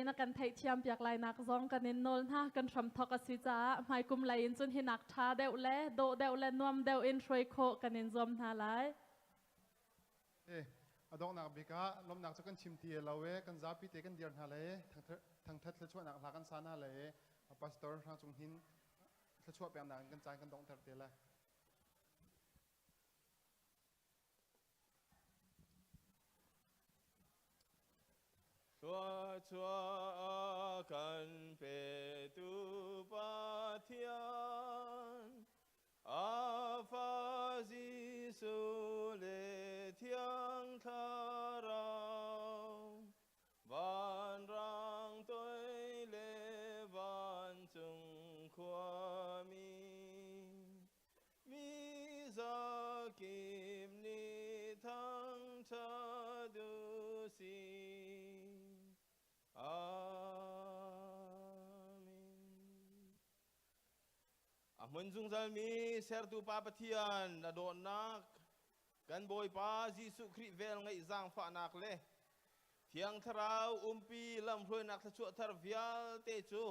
Speaker 1: na kan thai thiam piak lai nak zong kan in nol na kan thram thok a si cha mai kum lai in chun hi nak tha deu le do deu le nuam deu in throi kho kan in zom na lai
Speaker 2: adong nak bika lom nak chu kan chim ti lawe kan za pi te kan dir na le thang that le chwa nak la kan sana le pastor hang chung hin le chwa pe nak kan chai kan dong thar te la
Speaker 3: chua chua kan pe tu pathian pha di su le thiang tha rao van rang toi le van chung khwa mi za kim ni thang cha du si Amun zung zalmi sertu pa pathian na don nak kan boy pa Jisu Kri vel ngai zang fa nak le thiang tharau umpi lam hloi nak thchu thar vial te chu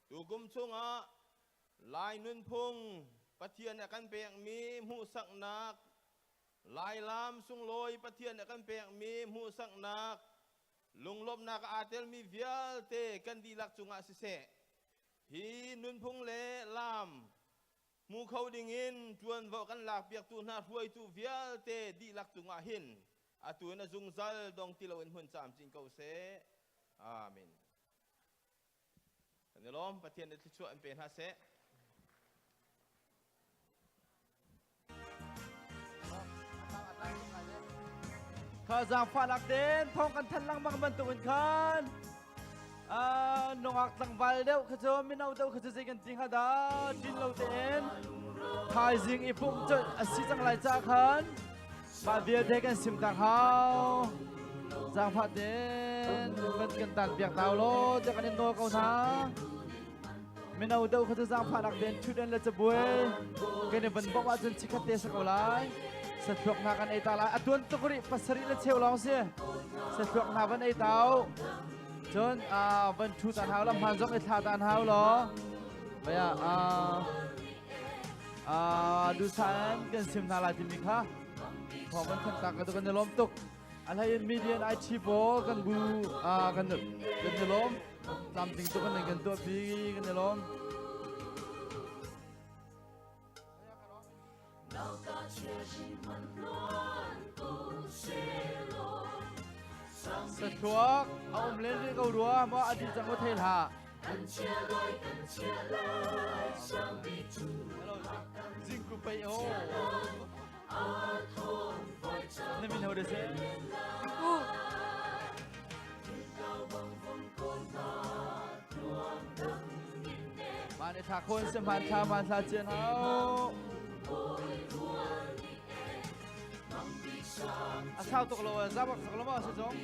Speaker 3: tu gum chunga lai nun phung pathian kan pek mi mu sak nak lai lam sung loi pathian kan pek mi mu sak nak lung lop nak atel mi vial te kan di lak chunga si se hi nun phung le lam mu khâu dingin tuan vợ kan lak piak tu na ruai tu vial te di lak chunga hin atu na zung zal dong tilo in hun cham chin ko se amen kanilom pathian de chu an pen ha se
Speaker 10: khá giang pha lạc đến phong kan than lang bang ban tu kan nong ak tang val deu kha cho min au deu kha cho kan ting ha da tin lo ten thai jing i phum cho asi chang lai cha khan ba bia de kan sim tang hao giang pha đến ban kan tan piak tao lo cho kan no kau tha min au deu kha cho giang pha lạc đến chu den la cha buai kan ban ba wa chen chi khat te sa ko lai sa thuốc na kan ai ta la atuan to kuri pasari la cheu long se sa thuốc na ban ai tao chon ban thu tan hao lam han jong ai tha tan hao lo baya du san kan sim na la ti mi kha pho ban khan ta ka do kan lom tuk alai median ai chi bo kan bu kan lom tam ting to kan to pi kan lom สะทวกเอาเล่นเรื่องรัวมาอดีตจังหวัดเทธาจิงกูไปโอนี่มีเท่าเดิมมาในทางคนสมานชามันซาเจียนเฮาอาชาวตกลงจะบอกตกลงมาสิจง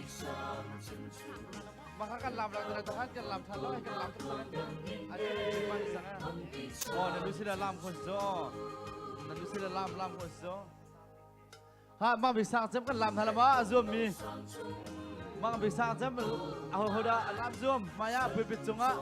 Speaker 10: บางครั้งกันลำหลังแต่บางครั้งกันลำทันแล้วกันลำทุกครั้งอาจจะมาดิสังอ๋อนั่นดูสิละลำคนโซนั่นดูสิละลำคนโซฮะมาบิสังจำกันลำทันแล้วมาzoomมีมาบิสังจำเอาหัวดาลำzoomมายาเปิดจงอ่ะ